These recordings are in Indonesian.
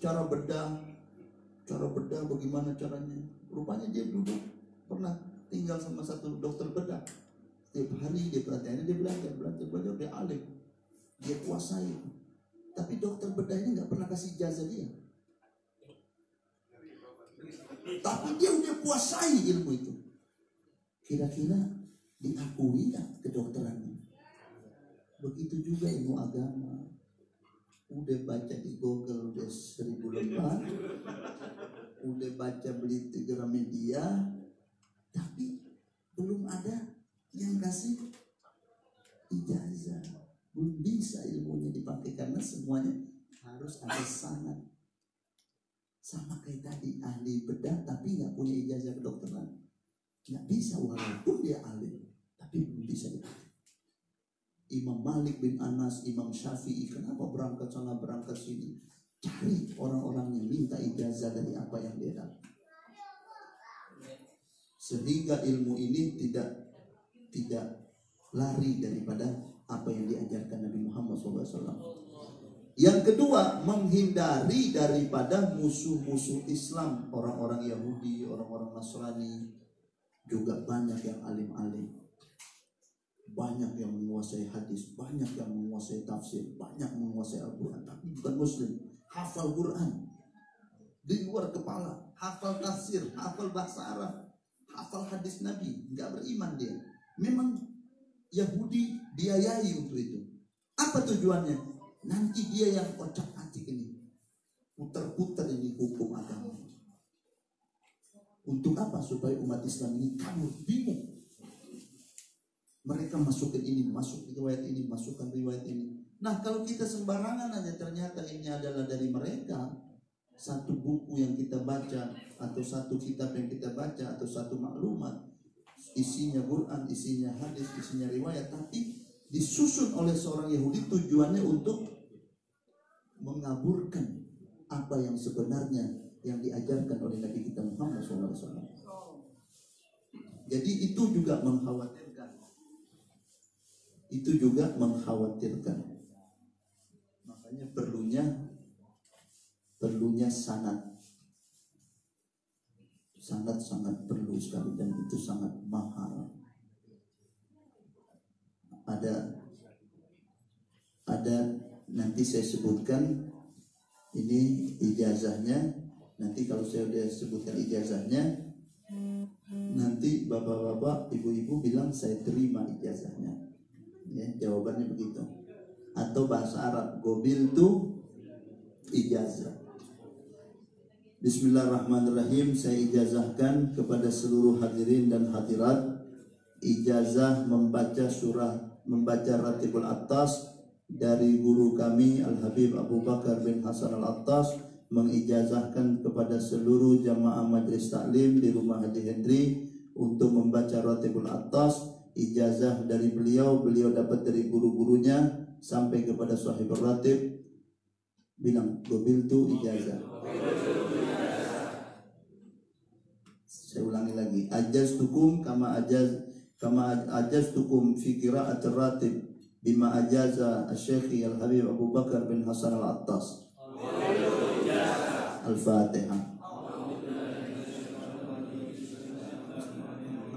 cara bedah bagaimana caranya. Rupanya dia duduk pernah tinggal sama satu dokter bedah. Setiap hari dia perhatiannya, dia belajar, dia alim, dia kuasai. Tapi dokter bedahnya nggak pernah kasih ijazah dia. Tapi dia udah kuasai ilmu itu. Kira-kira diakui nggak kedokterannya? Begitu juga ilmu agama. Udah baca di Google udah 1000 lembar, udah baca beli di Gramedia, tapi belum ada yang kasih ijazah. Belum bisa ilmunya dipakai karena semuanya harus ada sanad. Sama kayak tadi, ahli bedah tapi nggak punya ijazah kedokteran, nggak bisa walaupun dia alim, tapi belum bisa dipakai. Imam Malik bin Anas, Imam Syafi'i, kenapa berangkat sana berangkat sini? Cari orang-orangnya, minta ijazah dari apa yang dia dapat. Sehingga ilmu ini tidak lari daripada apa yang diajarkan Nabi Muhammad SAW. Yang kedua, menghindari daripada musuh-musuh Islam, orang-orang Yahudi, orang-orang Nasrani, juga banyak yang alim-alim. Banyak yang menguasai hadis, banyak yang menguasai tafsir, banyak menguasai Al-Quran, tapi bukan muslim. Hafal Quran di luar kepala, hafal tafsir, hafal bahasa Arab, hafal hadis Nabi, nggak beriman dia. Memang Yahudi biayai untuk itu. Apa tujuannya? Nanti dia yang kocak-kacik ini, putar-putar ini hukum agama. Untuk apa? Supaya umat Islam ini kabur, bingung. Mereka masukin ini, masuk riwayat ini, masukkan riwayat ini. Nah, kalau kita sembarangan aja ternyata ini adalah dari mereka. Satu buku yang kita baca, atau satu kitab yang kita baca, atau satu maklumat, isinya Quran, isinya hadis, isinya riwayat, tapi disusun oleh seorang Yahudi tujuannya untuk mengaburkan apa yang sebenarnya yang diajarkan oleh Nabi kita Muhammad SAW. Jadi itu juga mengkhawatirkan. Makanya perlunya sanad. Sanad sangat perlu sekali dan itu sangat mahal. Ada nanti saya sebutkan ini ijazahnya. Nanti kalau saya sudah sebutkan ijazahnya, nanti bapak-bapak, ibu-ibu bilang saya terima ijazahnya. Ya, jawabannya begitu. Atau bahasa Arab, gobil tu ijazah. Bismillahirrahmanirrahim. Saya ijazahkan kepada seluruh hadirin dan hadirat ijazah membaca Ratibul Attas dari guru kami Al-Habib Abu Bakar bin Hasan Al-Attas, mengijazahkan kepada seluruh jamaah Majelis Taklim di Rumah Haji Hendri untuk membaca Ratibul Attas. Ijazah dari beliau dapat dari guru-gurunya sampai kepada Sahibul Ratib. Bilang gobil tu ijazah. Saya ulangi lagi. Ajaztukum kama ajaztukum fi qira'atir ratib bima ajaza Asy-Syaikh Al-Habib Abu Bakar bin Hasan Al-Attas. Al-Fatihah.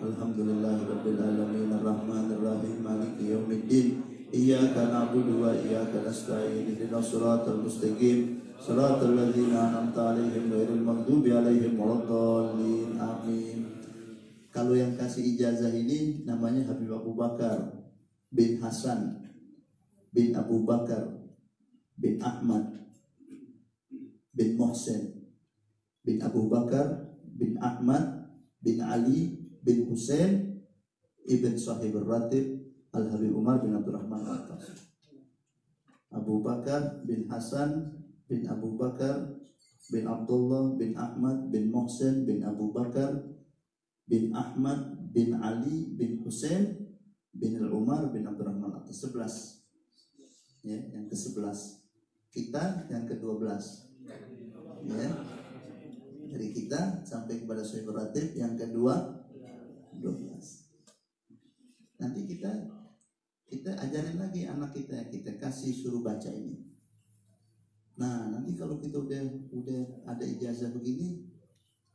Alhamdulillahirabbil alamin arrahmanir rahim maliki yaumiddin iyyaka na'budu wa iyyaka nasta'in ihdinas siratal mustaqim siratal ladzina an'amta 'alaihim ghairil maghdubi 'alaihim waladdallin amin. Kalau yang kasih ijazah ini namanya Habib Abu Bakar bin Hasan bin Abu Bakar bin Ahmad bin Muhsin bin Abu Bakar bin Ahmad bin Ali bin Husain ibn Sahibul Ratib Al-Habib Umar bin Abdurrahman Al-Attas. Abu Bakar bin Hasan bin Abu Bakar bin Abdullah bin Ahmad bin Muhsin bin Abu Bakar bin Ahmad bin Ali bin Husain bin Umar bin Abdurrahman Al-Attas. 11. Ya, yang ke-11. Kita yang ke-12. Ya. Dari kita sampai kepada Sahibul Ratib yang kedua 12. Nanti kita ajarin lagi anak kita kasih suruh baca ini. Nah, nanti kalau kita udah ada ijazah begini,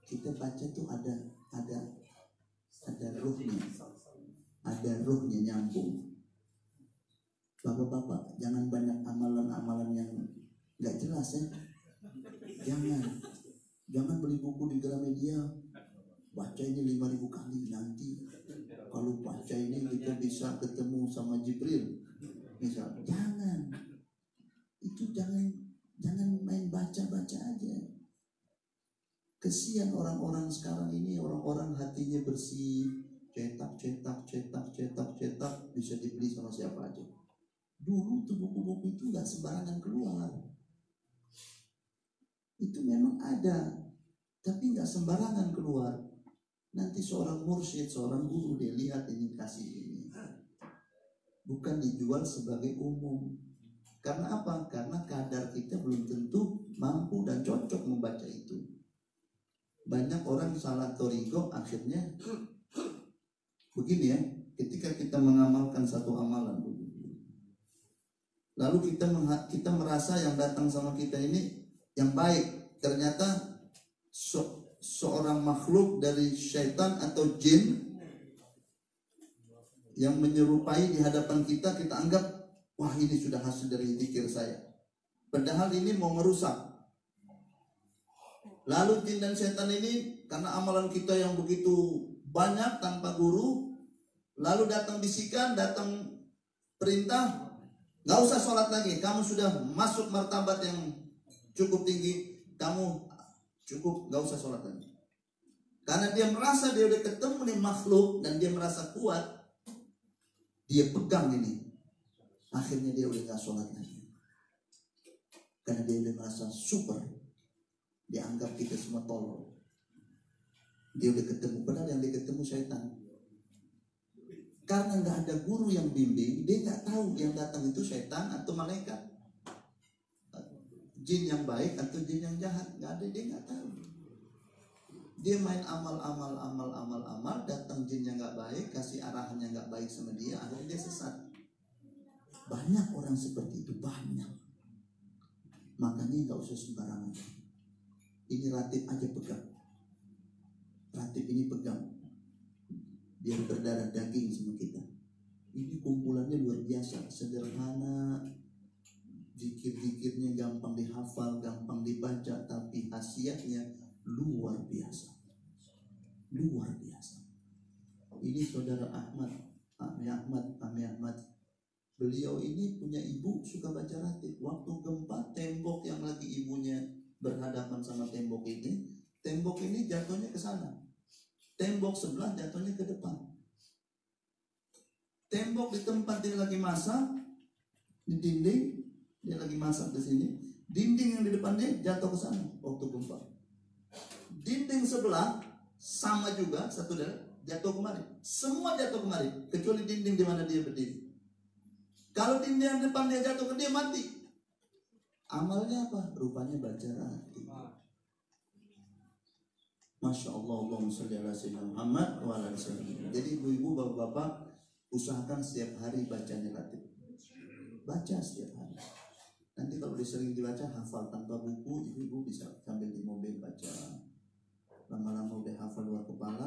kita baca tuh ada ruhnya nyambung. Bapak-bapak, jangan banyak amalan-amalan yang nggak jelas ya. Jangan beli buku di Gramedia, baca ini 5.000 kali, nanti kalau baca ini kita bisa ketemu sama Jibril misal. Jangan main baca-baca aja. Kesian orang-orang sekarang ini, orang-orang hatinya bersih, cetak, bisa dibeli sama siapa aja. Dulu tuh buku-buku itu nggak sembarangan keluar. Itu memang ada, tapi nggak sembarangan keluar. Nanti seorang mursyid, seorang guru, dia lihat ini, kasih ini. Bukan dijual sebagai umum. Karena apa? Karena kadar kita belum tentu mampu dan cocok membaca itu. Banyak orang salah thoriqah, akhirnya begini ya, ketika kita mengamalkan satu amalan, lalu kita merasa yang datang sama kita ini yang baik, ternyata seorang makhluk dari syaitan atau jin yang menyerupai di hadapan kita anggap, wah ini sudah hasil dari zikir saya, padahal ini mau merusak. Lalu jin dan setan ini karena amalan kita yang begitu banyak tanpa guru, lalu datang bisikan, datang perintah, nggak usah sholat lagi, kamu sudah masuk martabat yang cukup tinggi, kamu cukup, nggak usah sholat lagi. Karena dia merasa dia udah ketemu nih makhluk dan dia merasa kuat, dia pegang ini, akhirnya dia udah nggak sholat lagi. Karena dia udah merasa super, dia anggap kita semua tolol. Dia udah ketemu, padahal yang dia ketemu syaitan. Karena nggak ada guru yang bimbing, dia nggak tahu yang datang itu setan atau malaikat, jin yang baik atau jin yang jahat, nggak ada, dia nggak tahu. Dia main amal, datang jin yang nggak baik, kasih arahan yang nggak baik sama dia, akhirnya dia sesat. Banyak orang seperti itu, banyak. Makanya nggak usah sembarangan. Ini ratib aja pegang, ratib ini pegang. Biar berdarah daging sama kita. Ini kumpulannya luar biasa, sederhana, zikir-zikirnya gampang dihafal, gampang dibaca, tapi khasiatnya luar biasa. Luar biasa. Ini saudara Ami Ahmad. Beliau ini punya ibu suka baca ratib. Waktu gempa, tembok yang lagi ibunya berhadapan sama tembok ini jatuhnya ke sana. Tembok sebelah jatuhnya ke depan. Tembok di tempat dia lagi masak, di dinding dia lagi masak di sini. Dinding yang di depan dia jatuh ke sana waktu gempa. Dinding sebelah sama juga, satu jatuh kemari. Semua jatuh kemari, kecuali dinding di mana dia berdiri. Kalau dinding yang depan dia jatuh ke dia, mati. Amalnya apa? Rupanya baca ratib. Masya Allah, Allahumma sholli ala sayyidina Muhammad wa ala alihi. Jadi ibu-ibu, bapak-bapak, usahakan setiap hari bacanya ratib. Baca setiap hari. Nanti kalau sering dibaca, hafal tanpa buku, ibu-ibu bisa sambil di mobil baca. Lama-lama udah hafal luar kepala,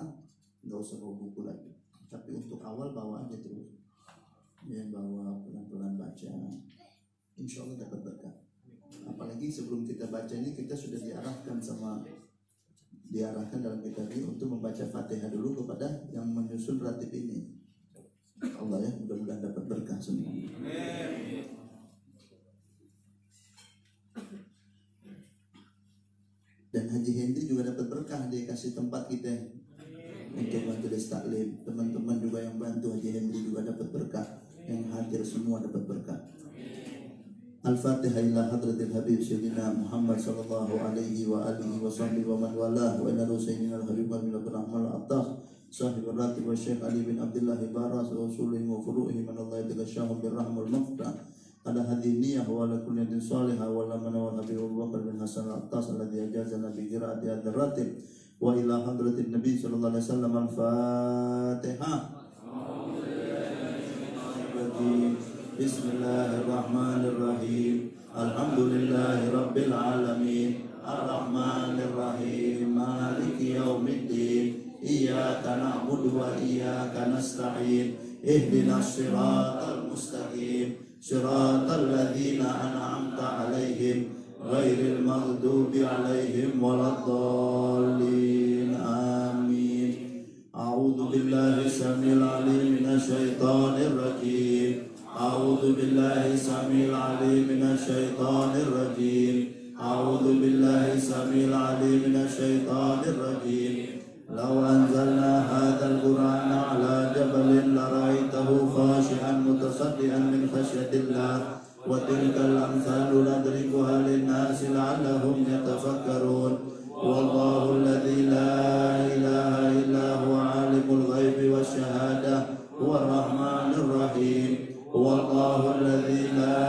nggak usah bawa buku lagi. Tapi untuk awal bawa aja terus. Ya, bawa pelan-pelan baca. Insya Allah dapat berkah. Apalagi sebelum kita baca ini, kita sudah diarahkan dalam kitab ini untuk membaca Fatihah dulu kepada yang menyusun ratib ini. Allah ya, mudah-mudahan dapat berkah semua. Dan Haji Hendri juga dapat berkah, dia kasih tempat kita untuk majelis taklim. Teman-teman juga yang bantu Haji Hendri juga dapat berkah, yang hadir semua dapat berkah. Al-Fatihah ila hadratil Habib Sayyidina Muhammad sallallahu alaihi wa alihi wa sahbihi wa man walah wa ila Sayyidina al-Habib bin Abdul Rahman al-Attah sahib al-Ratib wa Syekh Ali bin Abdullah Baras wa usulihi wa furu'ihi man Allah yataghashahum birrahmul mafta ala hadiniyah wa ala kulli din salihah wa ala man wa Habib Abu Bakar bin Hasan al-Attas alladhi ajazana bi qira'ati ad-ratib wa ila hadratin Nabi sallallahu alaihi wasallam al-Fatihah. Bismillahirrahmanirrahim. Alhamdulillahi Rabbil Alamin Ar-Rahmanir Rahim Maliki Yawmiddin Iyyaka na'budu wa iyyaka nasta'in Ihdinas siratal mustaqim Siratal ladzina an'amta 'alaihim ghairil maghdubi 'alaihim waladdallin. Amin. A'udzu billahi samil 'alim minasyaitonir rajim. A'udzu billahi samil 'alim minasyaitonir rajim. A'udzu billahi samil 'alim minasyaitonir rajim. Law anzalna hadzal qur'ana 'ala jabalin lara'aitahu khashi'an mutasaddian min khasyatillah wa tilkal amsalu nadribuha lin-nasi la'allahum yatafakkarun. Wallahu alladzi la ilaha illa huwa 'alimul ghaibi wasyahadah huwar rahmanir rahim. Wallahu alladzi la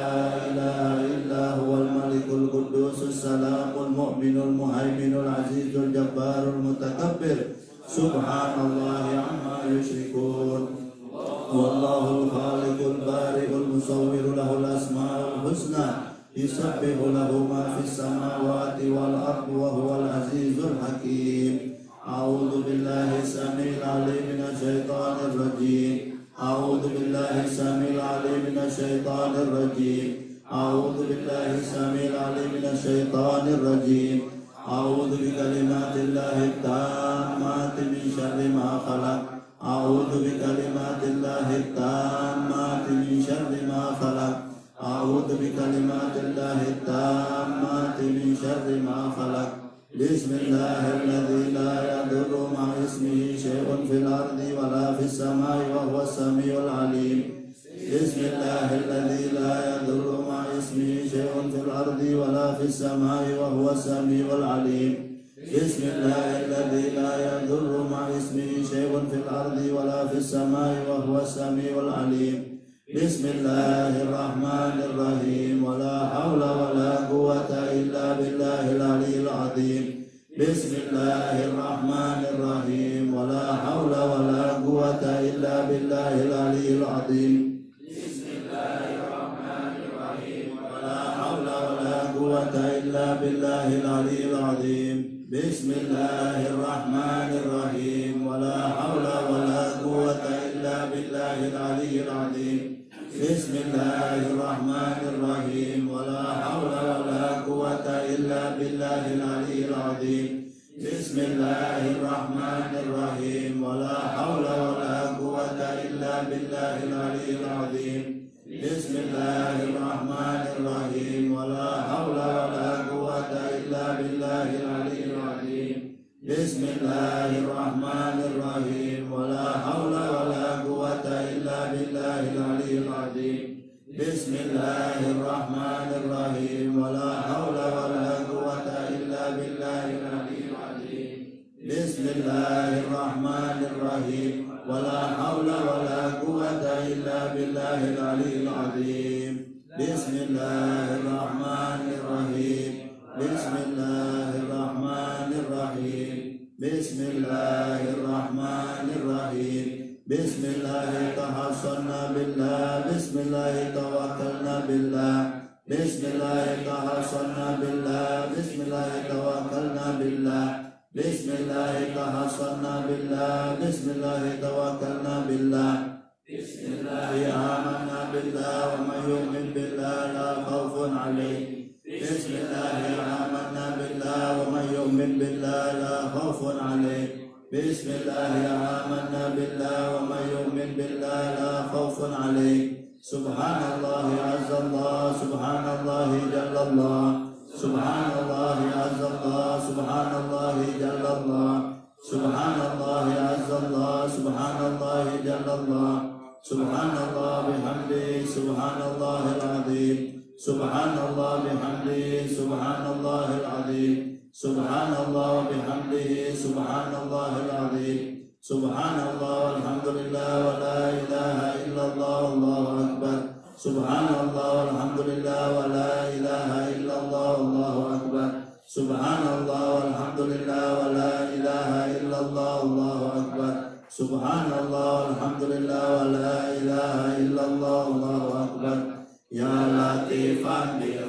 ilaha illa huwal malikul quddusus salamul mu'minul muhaiminul azizul jabbarul mutakabbir. Subhanallahi amma yushrikun. Wallahul khaliqul bari'ul musawwiru lahul asmaul husna. Yusabbihu lahu ma fis samawati wal ardi wa huwal azizul hakim. A'udzu billahi samil 'alim minasyaitonir rajim. A'udzu billahi samil 'alim minasyaitonir rajim. A'udzu billahi samil 'alim minasyaitonir rajim. A'udzu bikalimatillahi tammati min syarri ma khalaq. A'udzu bikalimatillahi tammati min syarri ma khalaq. A'udzu bikalimatillahi tammati min syarri ma khalaq. Bismillahirrahmanirrahim. La yadurru ma'a ismihi syai'un fil ardi wa la fis samai wa huwas samiul 'alim. Bismillahirrahmanirrahim. La yadurru ma'a ismihi syai'un fil ardi wa la fis samai wa huwas samiul 'alim. Bismillahirrahmanirrahim. La yadurru ma'a ismihi syai'un fil ardi wa la fis samai wa huwas samiul 'alim. Bismillahirrahmanirrahim. Wa la haula wa la quwwata illa billahil 'aliyyil 'azim. Bismillahirrahmanirrahim. Wa la haula wa la quwwata illa billahil 'aliyyil 'azim. Bismillahirrahmanirrahim. Wa la haula wa la quwwata illa billahil 'aliyyil 'azim. Bismillahirrahmanirrahim. Wa la haula wa la quwwata illa billahil 'aliyyil 'azim. Bismillahirrahmanirrahim. Wa la haula wa la quwwata illa billahil 'aliyyil 'azim. Bismillahirrahmanirrahim. Wa la haula wa la quwwata illa billahil 'aliyyil 'azim. Bismillahirrahmanirrahim. Wa la haula wa la quwwata illa billahil 'aliyyil 'azim. Bismillahirrahmanirrahim. Wa la haula wa la quwwata illa billahil 'aliyyil 'azim. Bismillahirrahmanirrahim. Wa la haula wa la quwwata illa billahil 'aliyyil 'azim. Bismillahirrahmanirrahim. Wa la haula wa la quwwata illa billahil 'aliyyil 'azim. Bismillahirrahmanirrahim. Bismillahirrahmanirrahim. Bismillahirrahmanirrahim. Bismillahirrahmanirrahim. Bismillahirrahmanirrahim. Bismillahirrahmanirrahim. Bismillahirrahmanirrahim. Bismillahirrahmanirrahim. Bismillahirrahmanirrahim. Bismillahirrahmanirrahim. Bismillahirrahmanirrahim. Wa may yu'min billahi la khawfun 'alaihim. Bismillahirrahmanirrahim. Wa may yu'min billahi la khawfun 'alaihim. Bismillahirrahmanirrahim. Wa may yu'min billahi la khawfun 'alaihim. Subhanallahi 'azzallah. Subhanallahi jallallah. Subhanallahi 'azzallah. Subhanallahi jallallah. Subhanallahi 'azzallah. Subhanallahi jallallah. Subhanallah bihamdi. Subhanallahil 'azim. Subhanallah bihamdi. Subhanallahil 'azim. Subhanallah bihamdihi. Subhanallahil 'azim. Subhanallah walhamdulillah wa la ilaha illallah. Allahu akbar. Subhanallah walhamdulillah wa la ilaha illallah. Allahu akbar. Subhanallah walhamdulillah wa la ilaha illallah. Allahu akbar. Subhanallah walhamdulillah wa la ilaha illallah. Allahu akbar. Ya latifan bil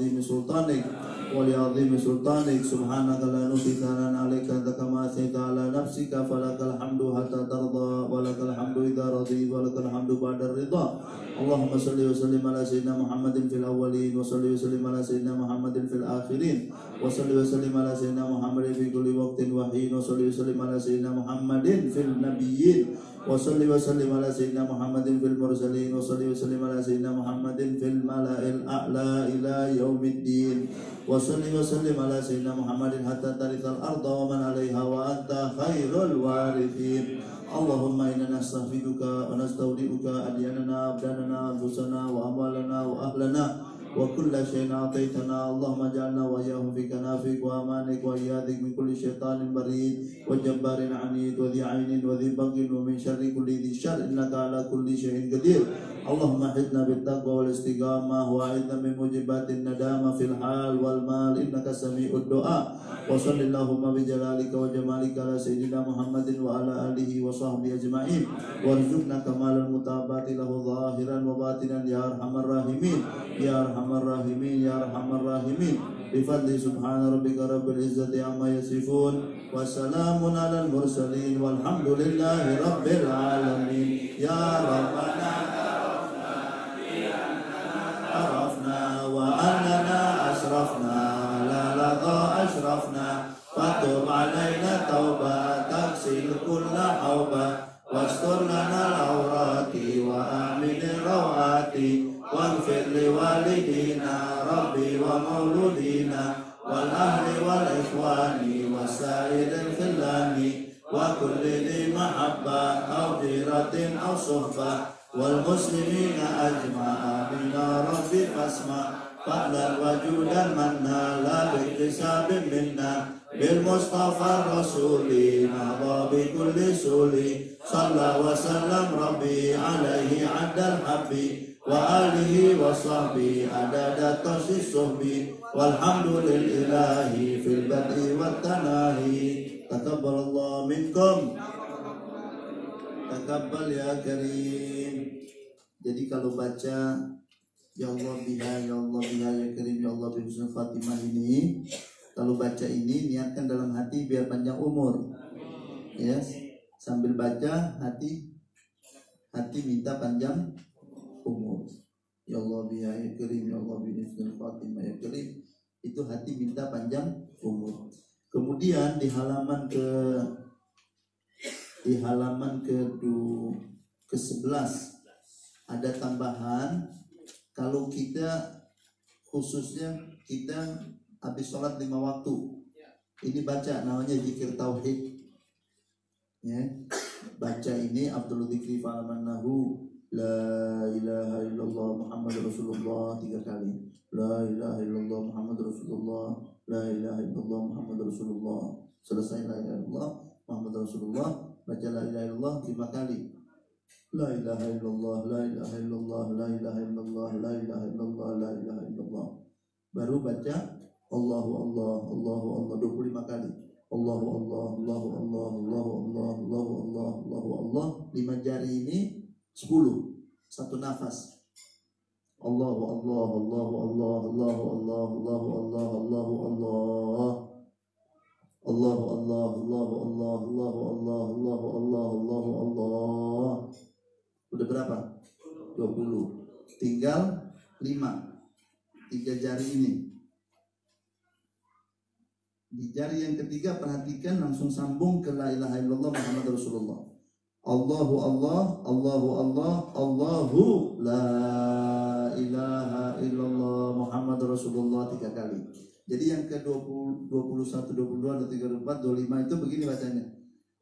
azimi sultanik wa li azimi sultanik subhanaka la nuhsi thanan 'alaika anta kama asnaita 'ala nafsika falakal hamdu hatta tarda wa lakal hamdu idza radita wa lakal hamdu ba'da ridha. Allahumma salli wa sallim ala sayyidina Muhammadin fil awwalin wa salli wa sallim ala sayyidina Muhammadin fil akhirin wa salli wa sallim ala sayyidina Muhammadin fi kulli waqtin wa hin wa salli wa sallim ala sayyidina Muhammadin fil nabiyyin wa salli wa sallim ala sayyidina Muhammadin fil mursalin wa salli wa sallim ala sayyidina Muhammadin fil mala'il a'la ila yaumiddin wa salli wa sallim ala sayyidina Muhammadin hatta tarithal arda wa man 'alaiha wa anta khairul warithin. Allahumma inna nastaghfiruka wa nastaudi'uka adyanana abdanana anfusana wa amwalana wa ahlana wa kulla shay'in a'taitana. Allahumma ja'alna wa iyyahum fi kanafik wa amanik wa iyadhik min kulli syaitanin barid wa jabbarin 'anid wa dhi 'ainin wa dhi baghin wa min syarri kulli dhi syarr innaka 'ala kulli syai'in qadir. Allahumma hidna bit taqwa wal istiqamah wa a'idna min mujibatin nadama fil hal wal mal innaka sami'ud du'a. Wa sallallahu bi jalalika wa jamalika ala sayyidina Muhammadin wa ala alihi wa sahbihi ajma'in warzuqna kamalal mutabati lahu zahiran wa batinan ya arhamar rahimin ya arhamar rahimin ya arhamar rahimin bi fadli subhana rabbika rabbil izzati amma yasifun wa salamun alal mursalin walhamdulillahi rabbil alamin. Ya rabbana arafna wa annana asrafna la laqha ashrafna fatub alaina tauba taksil kulla hauba wastur lana al-awrati wa amin rawati waghfir li walidina rabbi wa mauludina wal ahli wal ikhwani wasairil khillani wa kulli di mahabba aw ghiratin aw suhbah wal muslimina ajma'a bina rabbi fasma fadlan wajudan manna la biktisabim minna bil mustafa rasuli nahda bi kulli suli salla wa sallam rabbi alaihi adal habbi wa alihi wa sahbi adada tasis suhbi walhamdulillahi fil bad'i wat tanahi. Taqabbalallahu minkum taqabbal ya karim. Jadi kalau baca ya Allah biha ya Allah biha ya karim ya Allah bi husnul khatimah ini, kalau baca ini niatkan dalam hati biar panjang umur. Ya, sambil baca hati minta panjang umur. Ya Allah biha ya karim ya Allah bi husnul khatimah ya karim, itu hati minta panjang umur. Kemudian di halaman ke-11 ada tambahan, kalau kita khususnya kita habis sholat 5 waktu ini baca namanya zikir tauhid ya. Baca ini Abdul Dzikri fa'amannahu la ilaha illallah Muhammad Rasulullah 3 kali, la ilaha illallah Muhammad Rasulullah, la ilaha illallah Muhammad Rasulullah. Selesai la ilaha illallah Muhammad Rasulullah, baca la ilaha illallah 5 kali, la ilaha illallah, la ilaha illallah, la ilaha illallah, la ilaha illallah, la ilaha illallah. Baru baca Allahu Allah, Allahu Allah 25 kali. Allahu Allah, Allahu Allah, Allahu Allah, Allahu Allah, Allahu Allah. 5 jari ini 10, satu nafas. Allahu Allah, Allahu Allah, Allahu Allah, Allahu Allah, Allahu Allah. Allahu Allah, Allahu Allah, Allahu Allah, Allahu Allah, Allahu Allah. Udah berapa? 20. Tinggal 5. 3 jari ini. Di jari yang ketiga perhatikan, langsung sambung ke la ilaha illallah Muhammad Rasulullah. Allahu Allah, Allahu Allah, Allahu la ilaha illallah Muhammad Rasulullah 3 kali. Jadi yang ke-20, 21, 22, 23, 24, 25 itu begini bacanya.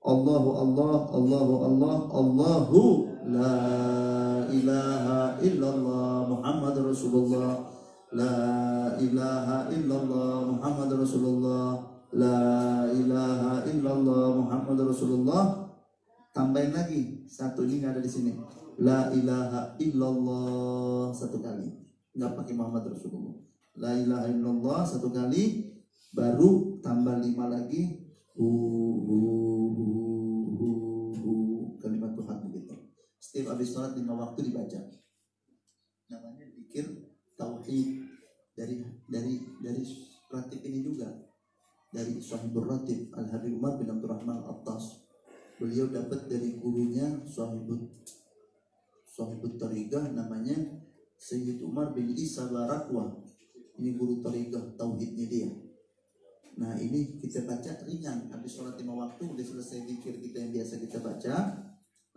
Allahu Allah, Allahu Allah, Allahu la ilaha illallah Muhammad Rasulullah, la ilaha illallah Muhammad Rasulullah, la ilaha illallah Muhammad Rasulullah. Tambahin lagi satu, ini nggak ada di sini. La ilaha illallah 1 kali, nggak pakai Muhammad Rasulullah. La ilaha illallah 1 kali, baru tambah 5 lagi. Kalimat Tuhan begitu. Setiap habis sholat 5 waktu dibaca. Namanya zikir tauhid. dari ratib ini juga, dari Sahibur Ratib Al-Habib Umar bin Abdurrahman Al-Attas. Beliau dapat dari gurunya Sahibut Tariqah, namanya Sayyid Umar bin Isa Barakwa. Ini guru Tariqah tauhidnya dia. Nah ini kita baca ringan, habis sholat 5 waktu udah selesai zikir kita yang biasa kita baca,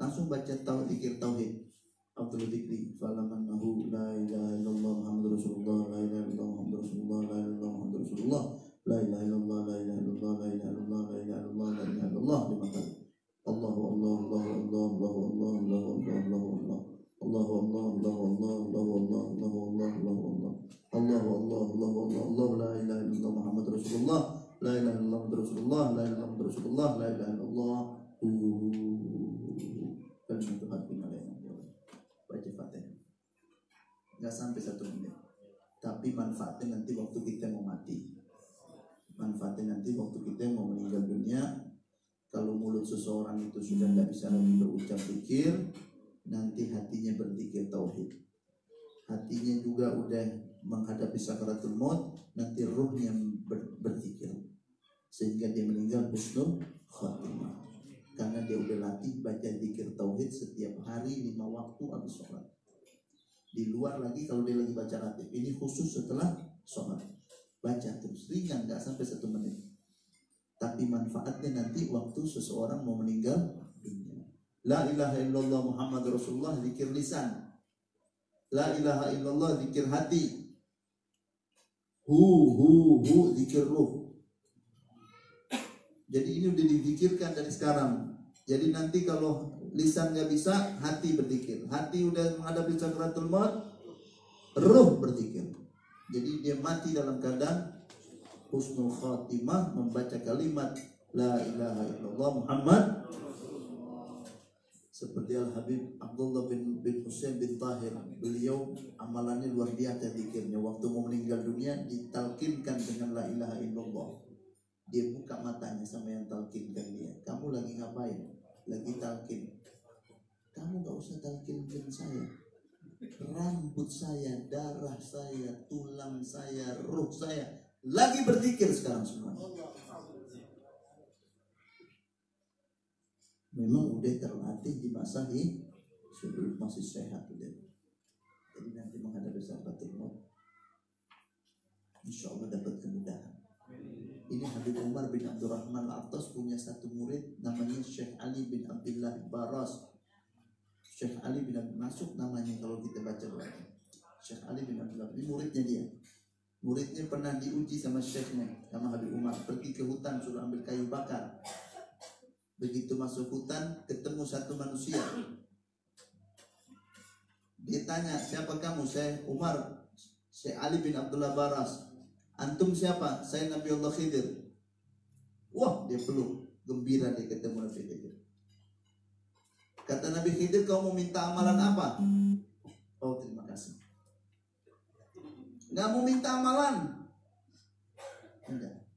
langsung baca zikir tauhid. Abdul Dzikri falamannahu la ilaha illallah Muhammadur Rasulullah, la ilaha illallah Muhammadur Rasulullah, la ilaha illallah Muhammadur Rasulullah, la ilaha illallah, la ilaha illallah, la ilaha illallah, la ilaha illallah, la ilaha illallah 5 kali. Allahu Allah, Allahu Allah, Allahu Allah, Allahu Allah, Allahu Allah, Allahu Allah, Allahu Allah, Allahu Allah, Allahu Allah, Allahu Allah, Allahu Allah, Allahu Allah, Allah, la ilaha illallah Muhammadur Rasulullah, la ilaha illallah Muhammadur Rasulullah, la ilaha illallah Muhammadur Rasulullah, la ilaha illallah. Kalimat hati malaika. Baca Fatihah. Enggak sampai 1 menit. Tapi manfaatnya nanti waktu kita mau mati. Manfaatnya nanti waktu kita mau meninggal dunia. Kalau mulut seseorang itu sudah tidak bisa lagi berucap zikir, nanti hatinya berzikir tauhid. Hatinya juga udah menghadapi sakaratul maut, nanti ruhnya berzikir. Sehingga dia meninggal husnul khatimah. Karena dia udah latih baca zikir tauhid setiap hari 5 waktu habis sholat. Di luar lagi kalau dia lagi baca ratib, ini khusus setelah sholat. Baca terus ringan, nggak sampai 1 menit. Tapi manfaatnya nanti waktu seseorang mau meninggal dunia. La ilaha illallah Muhammad Rasulullah zikir lisan. La ilaha illallah zikir hati. Hu zikir ruh. Jadi ini udah dizikirkan dari sekarang. Jadi nanti kalau lisan nggak bisa, hati berzikir. Hati udah menghadapi sakaratul maut, ruh berzikir. Jadi dia mati dalam keadaan husnul khatimah, membaca kalimat la ilaha illallah Muhammad. Seperti Al-Habib Abdullah bin Husain bin Tahir, beliau amalannya luar biasa zikirnya. Waktu mau meninggal dunia ditalkinkan dengan la ilaha illallah. Dia buka matanya sama yang talkinkan dia. Kamu lagi ngapain? Lagi talkin. Kamu gak usah talkinkan saya. Rambut saya, darah saya, tulang saya, ruh saya lagi berzikir sekarang semua. Memang udah terlatih di masa ini sebelum masih sehat udah. Jadi nanti menghadapi sakaratul maut, insya Allah dapat kemudahan. Ini Habib Umar bin Abdurrahman Al-Attas punya satu murid namanya Syekh Ali bin Abdullah Baras. Syekh Ali bin Abdullah, masuk namanya kalau kita baca lagi. Syekh Ali bin Abdullah, ini muridnya dia. Muridnya pernah diuji sama syekhnya, sama Habib Umar. Pergi ke hutan suruh ambil kayu bakar. Begitu masuk hutan ketemu satu manusia. Dia tanya, siapa kamu? Saya Umar, Syekh Ali bin Abdullah Baras. Antum siapa? Saya Nabi Allah Khidir. Wah, dia peluk, gembira dia ketemu Nabi Khidir. Kata Nabi Khidir, kau mau minta amalan apa? Oh, terima kasih. Nggak mau minta amalan? Enggak.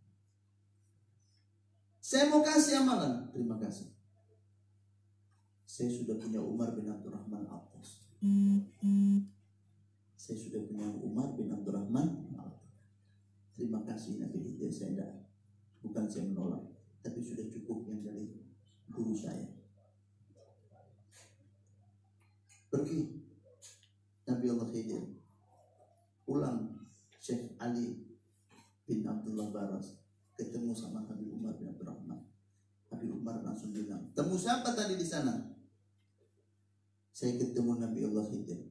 Saya mau kasih amalan. Terima kasih. Saya sudah punya Umar bin Abdurrahman Al-Attas. Saya sudah punya Umar bin Abdurrahman Al-Attas. Terima kasih Nabi Khidir, saya enggak. Bukan saya menolak, tapi sudah cukup yang dari guru saya. Pergi Nabi Allah Khidir, pulang Syekh Ali bin Abdullah Baras, ketemu sama Habib Umar bin Abdurrahman. Habib Umar langsung bilang, temu siapa tadi di sana? Saya ketemu Nabi Allah Khidir.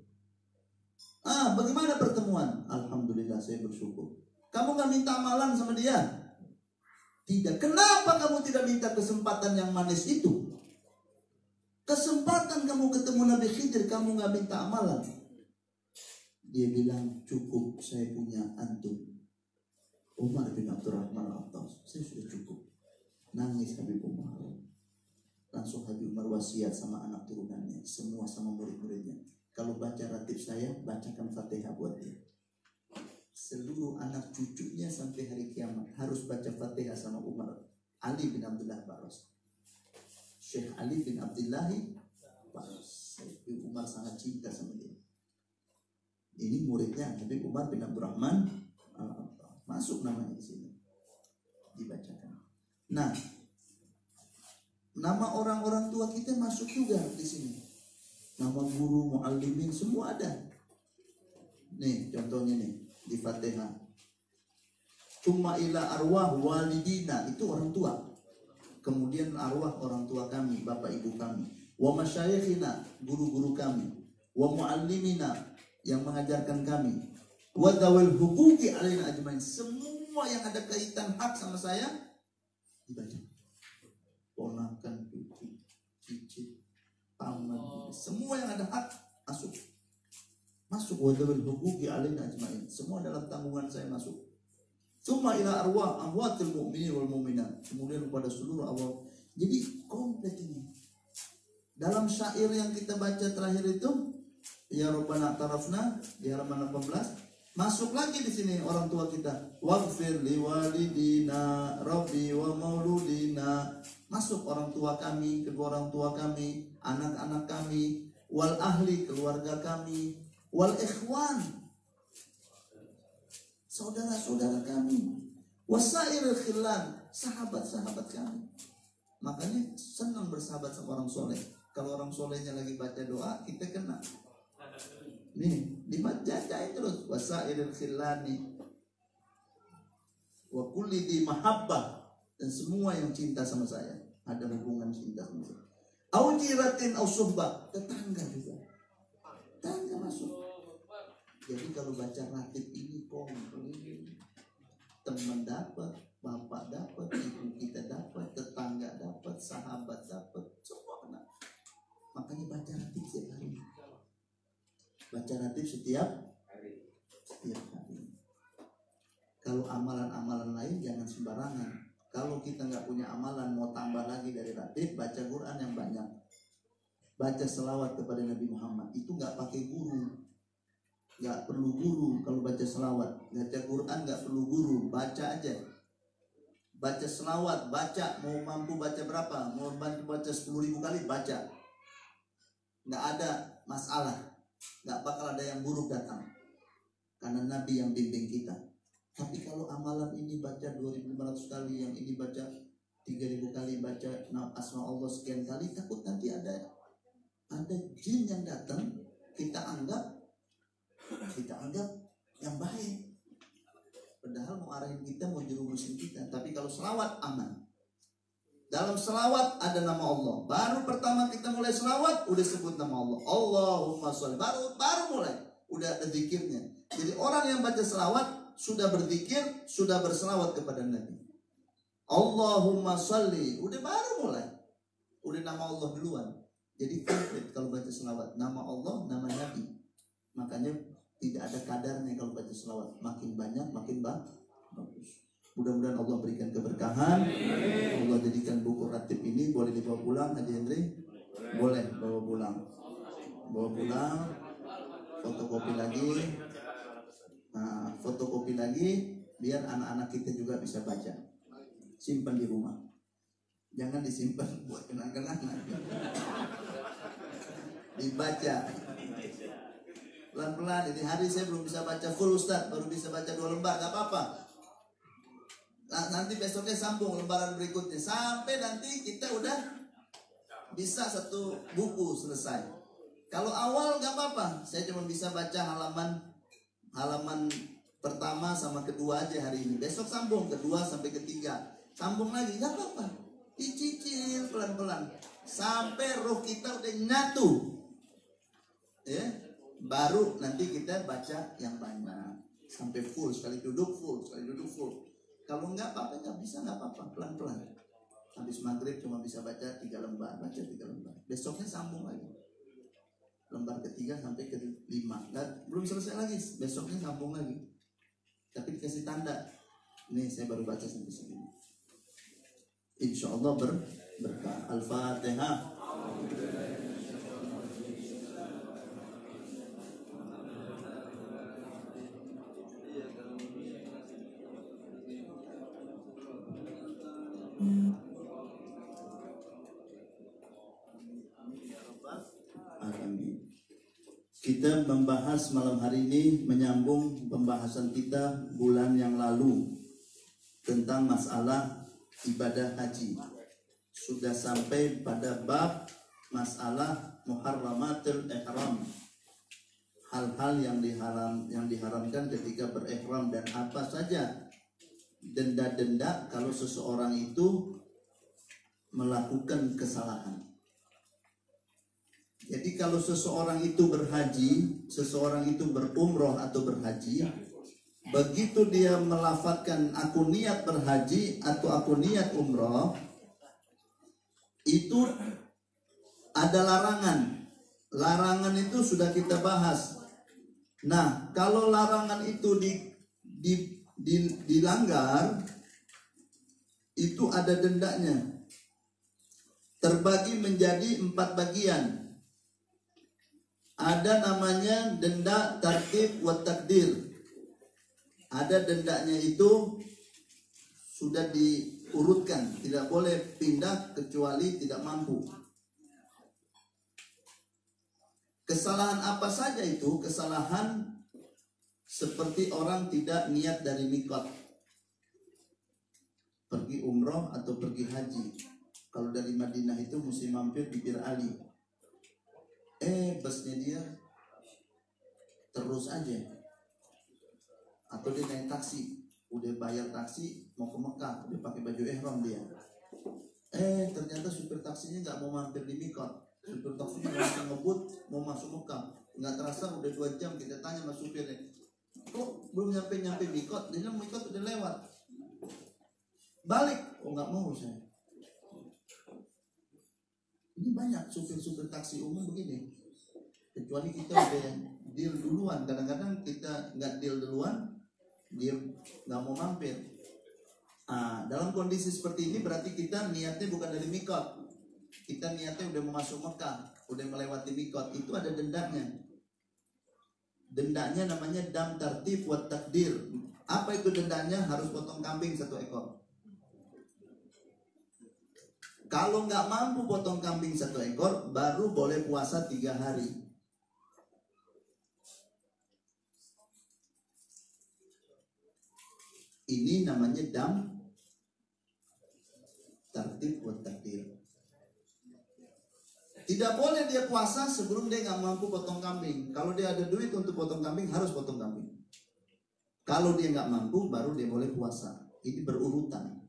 Ah, bagaimana pertemuan? Alhamdulillah, saya bersyukur. Kamu gak minta amalan sama dia? Tidak. Kenapa kamu tidak minta kesempatan yang manis itu? Kesempatan kamu ketemu Nabi Khidir, kamu gak minta amalan. Dia bilang, cukup saya punya antum Umar bin Abdurrahman Al-Attas. Saya sudah cukup. Nangis Habib Umar. Langsung Habib Umar wasiat sama anak turunannya, semua sama murid-muridnya. Kalau baca ratib saya, bacakan Fatihah buat dia. Seluruh anak cucunya sampai hari kiamat harus baca Fatihah sama Umar. Ali bin Abdullah Baras. Syekh Ali bin Abdullah Baras. Habib Umar sangat cinta sama dia. Ini muridnya Habib Umar bin Abdurrahman masuk namanya di sini, dibacakan. Nah, nama orang-orang tua kita masuk juga di sini. Nama guru, muallimin, semua ada. Nih contohnya nih di Fatihah. Tsumma ila arwah walidina, itu orang tua. Kemudian arwah orang tua kami, bapak ibu kami. Wa masyayikhina, guru-guru kami. Wa muallimina, yang mengajarkan kami. Wa dzawil huquqi alaina ajmain, semua yang ada kaitan hak sama saya dibaca. Ponakan, cucu, cicit, paman, semua yang ada hak masuk wa dzawil huquqi alaina ajmain, semua dalam tanggungan saya masuk. Tsumma ila arwah amwatil mu'minin wal mu'minat, kemudian kepada seluruh awam. Jadi komplit ini. Dalam syair yang kita baca terakhir itu, ya Rabbana tarafna di halaman 18, masuk lagi di sini orang tua kita. Waghfir li walidina rabbi wa mauludina. Masuk orang tua kami, kedua orang tua kami, anak-anak kami, wal ahli, keluarga kami, wal ikhwan, saudara-saudara kami, wasairil khillan, sahabat-sahabat kami. Makanya senang bersahabat sama orang soleh. Kalau orang solehnya lagi baca doa, kita kena. Nih, dibacain terus. Wasairil khillani wa kulli di mahabbah, dan semua yang cinta sama saya, ada hubungan cinta sama saya. Au jiratin au suhbah, tetangga juga. Tetangga masuk. Jadi kalau baca ratib ini komplit, teman dapat, bapak dapat, ibu kita dapat, tetangga dapat, sahabat dapat, semua kena. Makanya baca ratib setiap hari. Baca ratib setiap hari. Kalau amalan-amalan lain jangan sembarangan. Kalau kita nggak punya amalan, mau tambah lagi dari ratib, baca Quran yang banyak. Baca selawat kepada Nabi Muhammad, itu nggak pakai guru. Nggak perlu guru kalau baca selawat. Baca Quran nggak perlu guru, baca aja. Baca selawat, baca, mau mampu baca berapa, mau mampu baca 10.000 kali, baca. Nggak ada masalah, nggak bakal ada yang buruk datang, karena Nabi yang bimbing kita. Tapi kalau amalan ini baca 2.500 kali, yang ini baca 3.000 kali, baca asma Allah sekian kali, takut nanti ada jin yang datang, kita anggap yang baik, padahal mau arahin kita, mau jerumusin kita. Tapi kalau selawat aman. Dalam selawat ada nama Allah. Baru pertama kita mulai selawat, udah sebut nama Allah. Allahumma sholli. Baru mulai, udah ada zikirnya. Jadi orang yang baca selawat sudah berzikir, sudah berselawat kepada Nabi. Allahumma sholli, udah baru mulai, udah nama Allah duluan. Jadi komplit kalau baca selawat, nama Allah, nama Nabi. Makanya tidak ada kadarnya kalau baca selawat. Makin banyak, makin bagus. Mudah-mudahan Allah berikan keberkahan. Allah jadikan buku ratib ini boleh dibawa pulang, Haji Hendri? Boleh bawa pulang. Bawa pulang, fotokopi lagi. Nah, fotokopi lagi biar anak-anak kita juga bisa baca. Simpan di rumah. Jangan disimpan buat kenang-kenangan. Dibaca. Pelan-pelan, ini hari saya belum bisa baca full Ustaz, baru bisa baca 2 lembar, gak apa-apa. Nah, nanti besoknya sambung lembaran berikutnya, sampai nanti kita udah bisa 1 buku selesai. Kalau awal gak apa-apa, saya cuma bisa baca halaman pertama sama kedua aja hari ini. Besok sambung kedua sampai ketiga, sambung lagi, gak apa-apa. Dicicil pelan-pelan sampai roh kita udah nyatu, ya. Baru nanti kita baca yang banyak sampai full, sekali duduk full. Kalau enggak apa-apa, nggak bisa, nggak apa-apa, pelan-pelan. Habis maghrib cuma bisa baca 3 lembar, Besoknya sambung lagi, lembar ketiga sampai ke-5. Dan belum selesai lagi, besoknya sambung lagi. Tapi dikasih tanda, nih saya baru baca sampai sini. Insya Allah berkah. Al-Fatihah. Kita Kita membahas malam hari ini menyambung pembahasan kita bulan yang lalu tentang masalah ibadah haji. Sudah sampai pada bab masalah muharramatul ihram. Hal-hal yang diharamkan ketika berihram dan apa saja denda-denda kalau seseorang itu melakukan kesalahan. Jadi kalau seseorang itu berhaji, seseorang itu berumroh atau berhaji, begitu dia melafadzkan aku niat berhaji atau aku niat umroh, itu ada larangan. Larangan itu sudah kita bahas. Nah, kalau larangan itu dilanggar, itu ada dendanya. Terbagi menjadi 4 bagian. Ada namanya denda tartib wa takdir. Ada dendanya itu sudah diurutkan, tidak boleh pindah kecuali tidak mampu. Kesalahan apa saja itu? Kesalahan seperti orang tidak niat dari mikot, pergi umroh atau pergi haji. Kalau dari Madinah itu mesti mampir di Bir Ali. Busnya dia terus aja, atau dia naik taksi, udah bayar taksi mau ke Mekah, udah pakai baju ihram dia. Ternyata supir taksinya nggak mau mampir di mikot. Supir taksinya langsung ngebut mau masuk Mekah. Nggak terasa udah 2 jam kita tanya sama supirnya, kok belum nyampe mikot? Dia bilang mikot udah lewat. Balik, nggak mau saya. Ini banyak supir-supir taksi umum begini. Kecuali kita udah deal duluan. Kadang-kadang kita nggak deal duluan, dia nggak mau mampir. Dalam kondisi seperti ini berarti kita niatnya bukan dari mikot. Kita niatnya udah mau masuk Mekah, udah melewati mikot. Itu ada dendanya. Dendanya namanya dam tartib wa takdir. Apa itu dendanya? Harus potong kambing 1 ekor. Kalau nggak mampu potong kambing 1 ekor, baru boleh puasa 3 hari. Ini namanya dam tartib wa takdir. Tidak boleh dia puasa sebelum dia nggak mampu potong kambing. Kalau dia ada duit untuk potong kambing, harus potong kambing. Kalau dia nggak mampu, baru dia boleh puasa. Ini berurutan.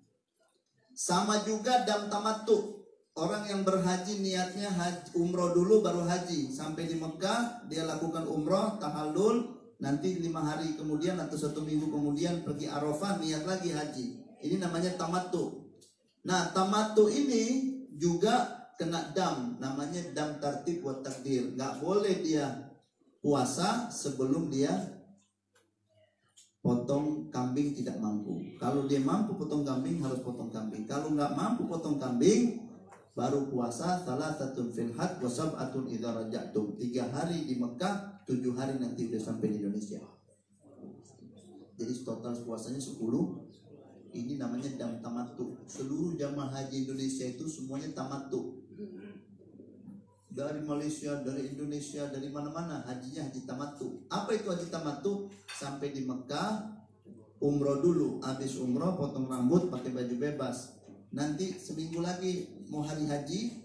Sama juga dam tamattu. Orang yang berhaji niatnya umroh dulu baru haji. Sampai di Mekah dia lakukan umroh, tahallul. Nanti 5 hari kemudian atau 1 minggu kemudian pergi Arafah, niat lagi haji. Ini namanya tamattu. Nah, tamattu ini juga kena dam. Namanya dam tartib wa takdir. Nggak boleh dia puasa sebelum dia potong kambing tidak mampu. Kalau dia mampu potong kambing, harus potong kambing. Kalau nggak mampu potong kambing, baru puasa salasatun fil hajj wa sab'atun idza raja'tum. 3 hari di Mekah, 7 hari nanti udah sampai di Indonesia. Jadi total puasanya 10. Ini namanya dam tamattu. Seluruh jamaah haji Indonesia itu semuanya tamattu. Dari Malaysia, dari Indonesia, dari mana-mana hajinya haji tamattu. Apa itu haji tamattu? Sampai di Mekah, umroh dulu. Habis umroh potong rambut, pakai baju bebas. Nanti seminggu lagi mau hari haji,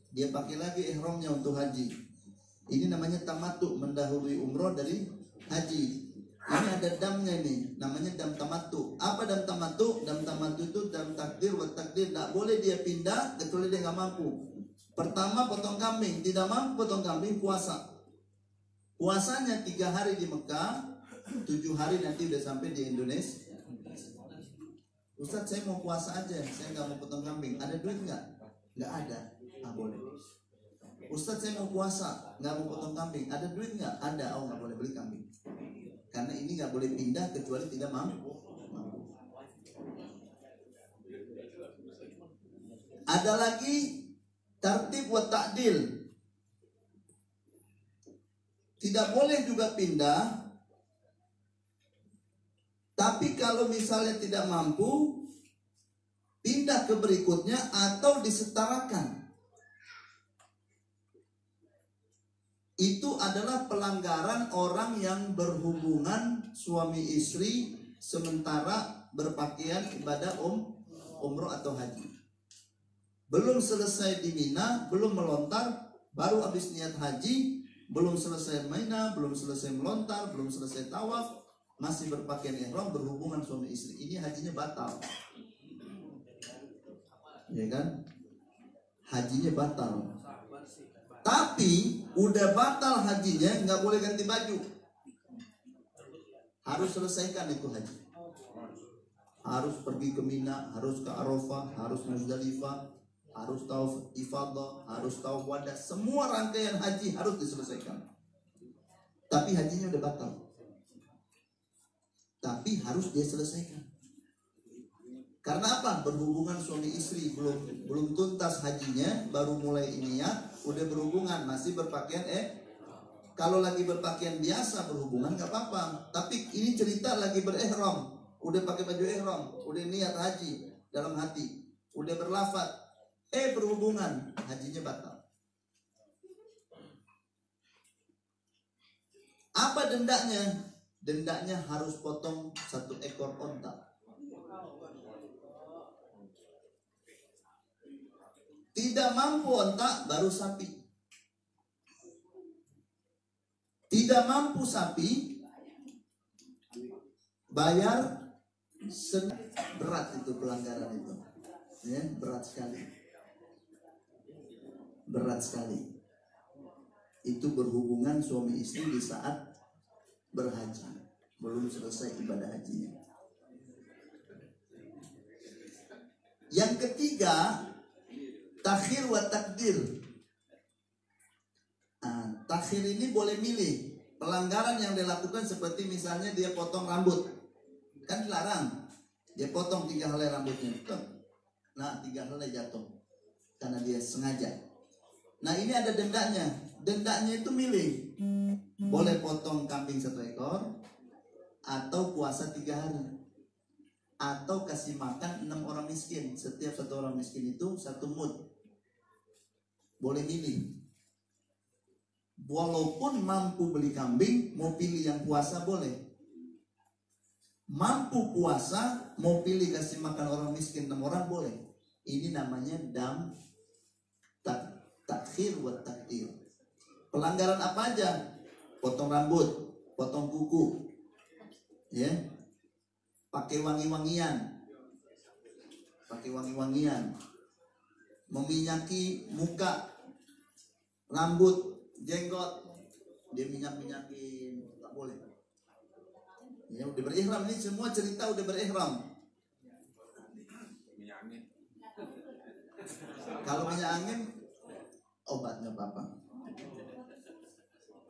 dia pakai lagi ihramnya untuk haji. Ini namanya tamattu, mendahului umroh dari haji. Ini ada damnya ini, namanya dam tamattu. Apa dam tamattu? Dam tamattu itu dam takdir wa takdir. Tidak boleh dia pindah kecuali dia nggak mampu. Pertama potong kambing, tidak mampu potong kambing, puasa. Puasanya 3 hari di Mekah, 7 hari nanti udah sampai di Indonesia. Ustadz, saya mau puasa aja, saya nggak mau potong kambing. Ada duit nggak? Nggak ada. Boleh. Ustadz, saya mau puasa, nggak mau potong kambing. Ada duit nggak? Ada. Oh, nggak boleh beli kambing. Karena ini nggak boleh pindah kecuali tidak mampu. Ada lagi tartib wa ta'dil. Tidak boleh juga pindah. Tapi kalau misalnya tidak mampu, pindah ke berikutnya atau disetarakan. itu adalah pelanggaran orang yang berhubungan suami istri sementara berpakaian ibadah umroh atau haji. Belum selesai di Mina, belum melontar, baru habis niat haji, belum selesai Mina, belum selesai melontar, belum selesai tawaf, masih berpakaian ihram, berhubungan suami istri. Ini hajinya batal. Ya kan? Hajinya batal. Tapi udah batal hajinya, nggak boleh ganti baju. Harus selesaikan itu haji. Harus pergi ke Mina, harus ke Arafah, harus Muzdalifah, harus tawaf ifadah, harus tawaf wadah. Semua rangkaian haji harus diselesaikan. Tapi hajinya udah batal. Tapi harus dia selesaikan. Karena apa? Berhubungan suami istri, belum tuntas hajinya, baru mulai niat, udah berhubungan, masih berpakaian kalau lagi berpakaian biasa berhubungan nggak apa-apa. Tapi ini cerita lagi berihram, udah pakai baju ihram, udah niat haji dalam hati, udah berlafaz, berhubungan, hajinya batal. Apa dendanya? Dendanya harus potong 1 ekor onta. Tidak mampu onta, baru sapi. Tidak mampu sapi, bayar berat itu pelanggaran itu. Ya, berat sekali. Berat sekali. Itu berhubungan suami istri di saat berhaji. Belum selesai ibadah hajinya. Yang ketiga, takhir wa takdir. Takhir ini boleh milih. Pelanggaran yang dilakukan seperti misalnya dia potong rambut. Kan dilarang. Dia potong 3 helai rambutnya. Nah 3 helai jatuh. Karena dia sengaja. Nah ini ada dendanya. Dendanya itu milih. Boleh potong kambing 1 ekor. Atau puasa 3 hari. Atau kasih makan 6 orang miskin. Setiap 1 orang miskin itu 1 mud. Boleh milih. Walaupun mampu beli kambing, mau pilih yang puasa boleh. Mampu puasa, mau pilih kasih makan orang miskin 6 orang boleh. Ini namanya dam takhir wa takdir. Pelanggaran apa aja? Potong rambut, potong kuku, ya, pakai wangi-wangian, meminyaki muka, rambut, jenggot, dia minyakin, tak boleh. Ya udah berihram, ini semua cerita udah berihram. Kalau minyak angin, obat nggak apa-apa.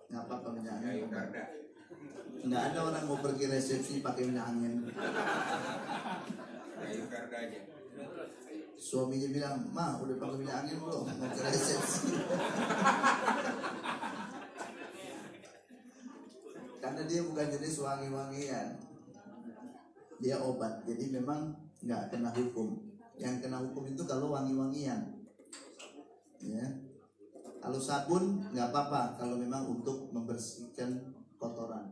Nggak apa-apa minyak angin. Nggak ada orang mau pergi resepsi pakai minyak angin. Suaminya bilang, "Ma, udah pakai minyak angin belum? Mau ke resepsi." Karena dia bukan jenis wangi-wangian, dia obat. Jadi memang nggak kena hukum. Yang kena hukum itu kalau wangi-wangian. Ya. Kalau sabun nggak apa-apa. Kalau memang untuk membersihkan kotoran,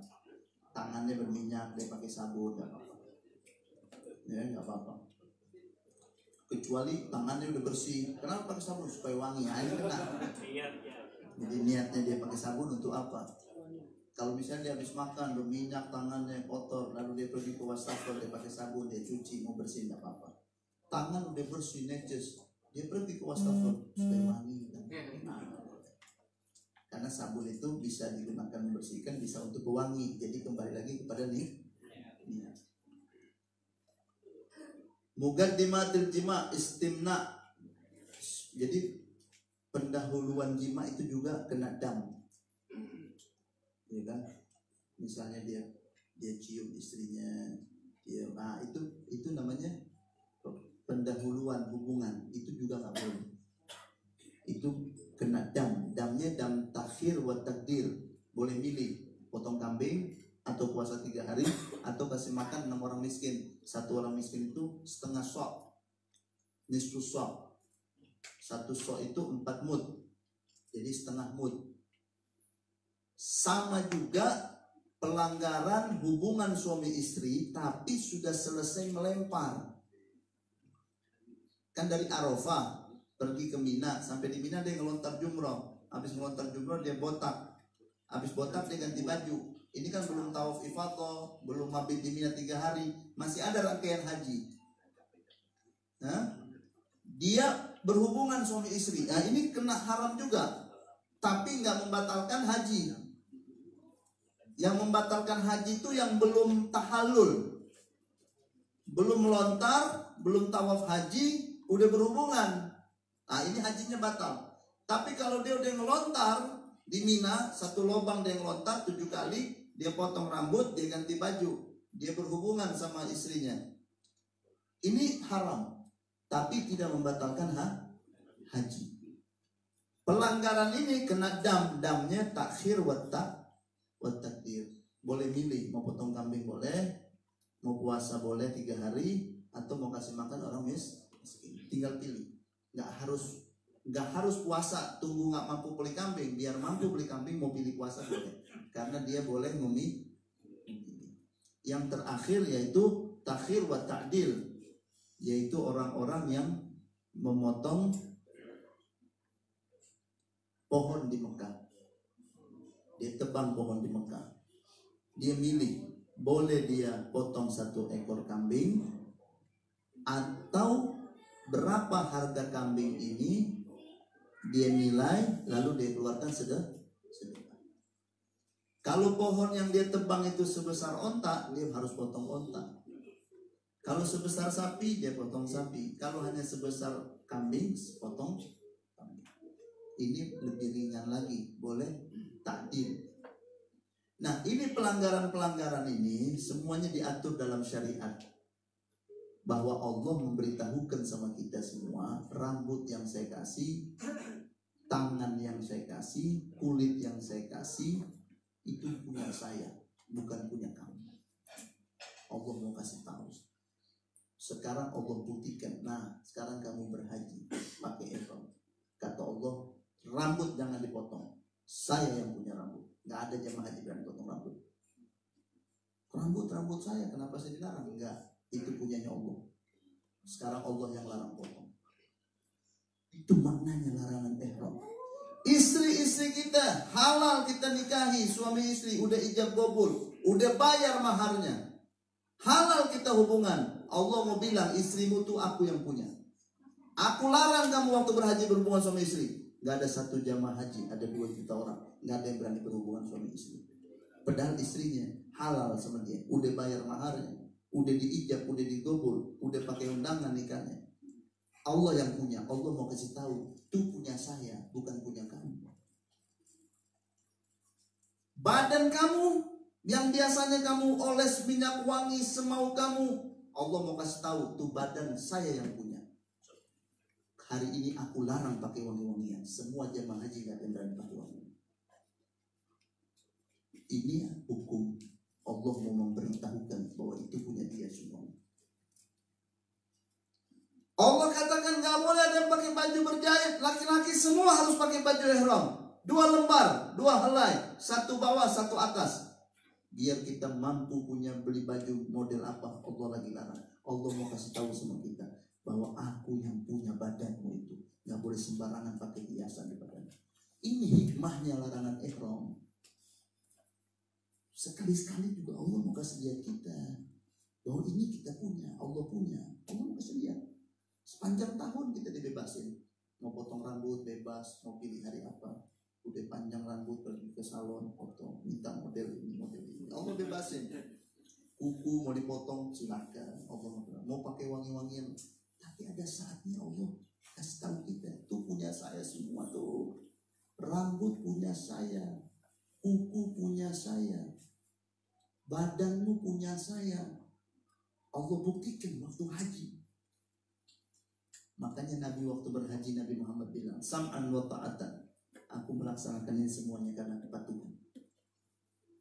tangannya berminyak, dia pakai sabun nggak apa-apa. Ya nggak apa-apa. Kecuali tangannya udah bersih. Kenapa pakai sabun? Supaya wangi. Air kena. Jadi niatnya dia pakai sabun untuk apa? Kalau misalnya dia habis makan berminyak, tangannya kotor, lalu dia pergi ke wastafel, dia pakai sabun, dia cuci, mau bersih nggak apa-apa. Tangan udah bersih, neces, dia pergi ke wastafel supaya wangi. Karena sabun itu bisa digunakan membersihkan, bisa untuk pewangi. Jadi kembali lagi kepada niat. Muqaddimatil jima istimna. Jadi pendahuluan jima itu juga kena dam. Ya kan? Misalnya dia cium istrinya, itu namanya pendahuluan hubungan, itu juga nggak boleh. Itu kena dam. Damnya dam takhir wa takdir. Boleh milih potong kambing atau puasa 3 hari atau kasih makan 6 orang miskin. 1 orang miskin itu setengah sok, nisfu sok. 1 sok itu 4 mud, jadi setengah mud. Sama juga pelanggaran hubungan suami istri tapi sudah selesai melempar. Kan dari Arafah pergi ke Mina, sampai di Mina dia ngelontar jumroh. Habis ngelontar jumroh dia botak. Habis botak dia ganti baju. Ini kan belum tawaf ifadah, belum mabit di Mina 3 hari, masih ada rangkaian haji. Nah, dia berhubungan suami istri. Nah, ini kena haram juga, tapi nggak membatalkan haji. Yang membatalkan haji itu yang belum tahallul, belum melontar, belum tawaf haji, udah berhubungan. Nah, ini hajinya batal. Tapi kalau dia udah ngelontar di Mina, satu lubang dia ngelontar 7 kali, dia potong rambut, dia ganti baju, dia berhubungan sama istrinya. Ini haram, tapi tidak membatalkan haji. Pelanggaran ini kena damnya takhir wa takdir. Boleh milih, mau potong kambing boleh, mau puasa boleh 3 hari, atau mau kasih makan orang miskin. Tinggal pilih. Nggak harus puasa, tunggu nggak mampu beli kambing. Biar mampu beli kambing mau pilih puasa boleh, karena dia boleh memilih. Yang terakhir yaitu takhir wa ta'dil, yaitu orang-orang yang memotong pohon di Mekah. Dia tebang pohon di Mekah. Dia milih, boleh dia potong 1 ekor kambing, atau berapa harga kambing ini dia nilai, lalu dia keluarkan sedekah. Kalau pohon yang dia tebang itu sebesar onta, dia harus potong onta. Kalau sebesar sapi, dia potong sapi. Kalau hanya sebesar kambing, potong kambing. Ini lebih ringan lagi, boleh takdir. Nah, ini pelanggaran-pelanggaran ini semuanya diatur dalam syariat. Bahwa Allah memberitahukan sama kita semua, rambut yang saya kasih, tangan yang saya kasih, kulit yang saya kasih, itu punya saya, bukan punya kamu. Allah mau kasih tahu. Sekarang Allah buktikan. Nah, sekarang kamu berhaji pakai ihram. Kata Allah, rambut jangan dipotong. Saya yang punya rambut. Nggak ada jemaah haji berani potong rambut. Rambut saya, kenapa saya dilarang? Enggak, itu punyanya Allah. Sekarang Allah yang larang potong. Itu maknanya larangan ihram. Istri-istri kita halal kita nikahi, suami istri udah ijab kabul, udah bayar maharnya, halal kita hubungan. Allah mau bilang, istrimu tuh aku yang punya. Aku larang kamu waktu berhaji berhubungan suami istri. Gak ada 1 jamaah haji, ada 2 juta orang, gak ada yang berani berhubungan suami istri. Padahal istrinya halal sama dia, udah bayar maharnya, udah diijab, udah digobul, udah pakai undangan nikahnya. Allah yang punya. Allah mau kasih tahu, itu punya saya, bukan punya kamu. Badan kamu yang biasanya kamu oles minyak wangi semau kamu, Allah mau kasih tahu, itu badan saya yang punya. Hari ini aku larang pakai wangi-wangian. Semua jemaah haji gak ada yang berani pakai wangi. Ini hukum. Allah mau memberitahukan bahwa itu punya dia semua. Allah katakan gak boleh ada yang pakai baju berjahit. Laki-laki semua harus pakai baju ihram. 2 lembar, 2 helai, 1 bawah, 1 atas. Biar kita mampu punya beli baju model apa, Allah lagi larang. Allah mau kasih tahu sama kita bahwa aku yang punya badanmu itu. Gak boleh sembarangan pakai hiasan di badan. Ini hikmahnya larangan ihram. Sekali-sekali juga Allah mau kasih lihat kita bahwa ini kita punya, Allah punya. Allah mau kasih lihat. Sepanjang tahun kita dibebasin. Mau potong rambut bebas, mau pilih hari apa. Udah panjang rambut pergi ke salon, potong, minta model ini, model ini. Allah bebasin. Kuku mau dipotong silakan. Allah mau pakai wangi-wangian. Tapi ada saatnya Allah kasih tahu kita, tuh punya saya semua tuh. Rambut punya saya, kuku punya saya, badanmu punya saya. Allah buktikan waktu haji. Makanya Nabi waktu berhaji, Nabi Muhammad bilang, sam'an wa ta'atan. Aku melaksanakan ini semuanya karena kepatuhan.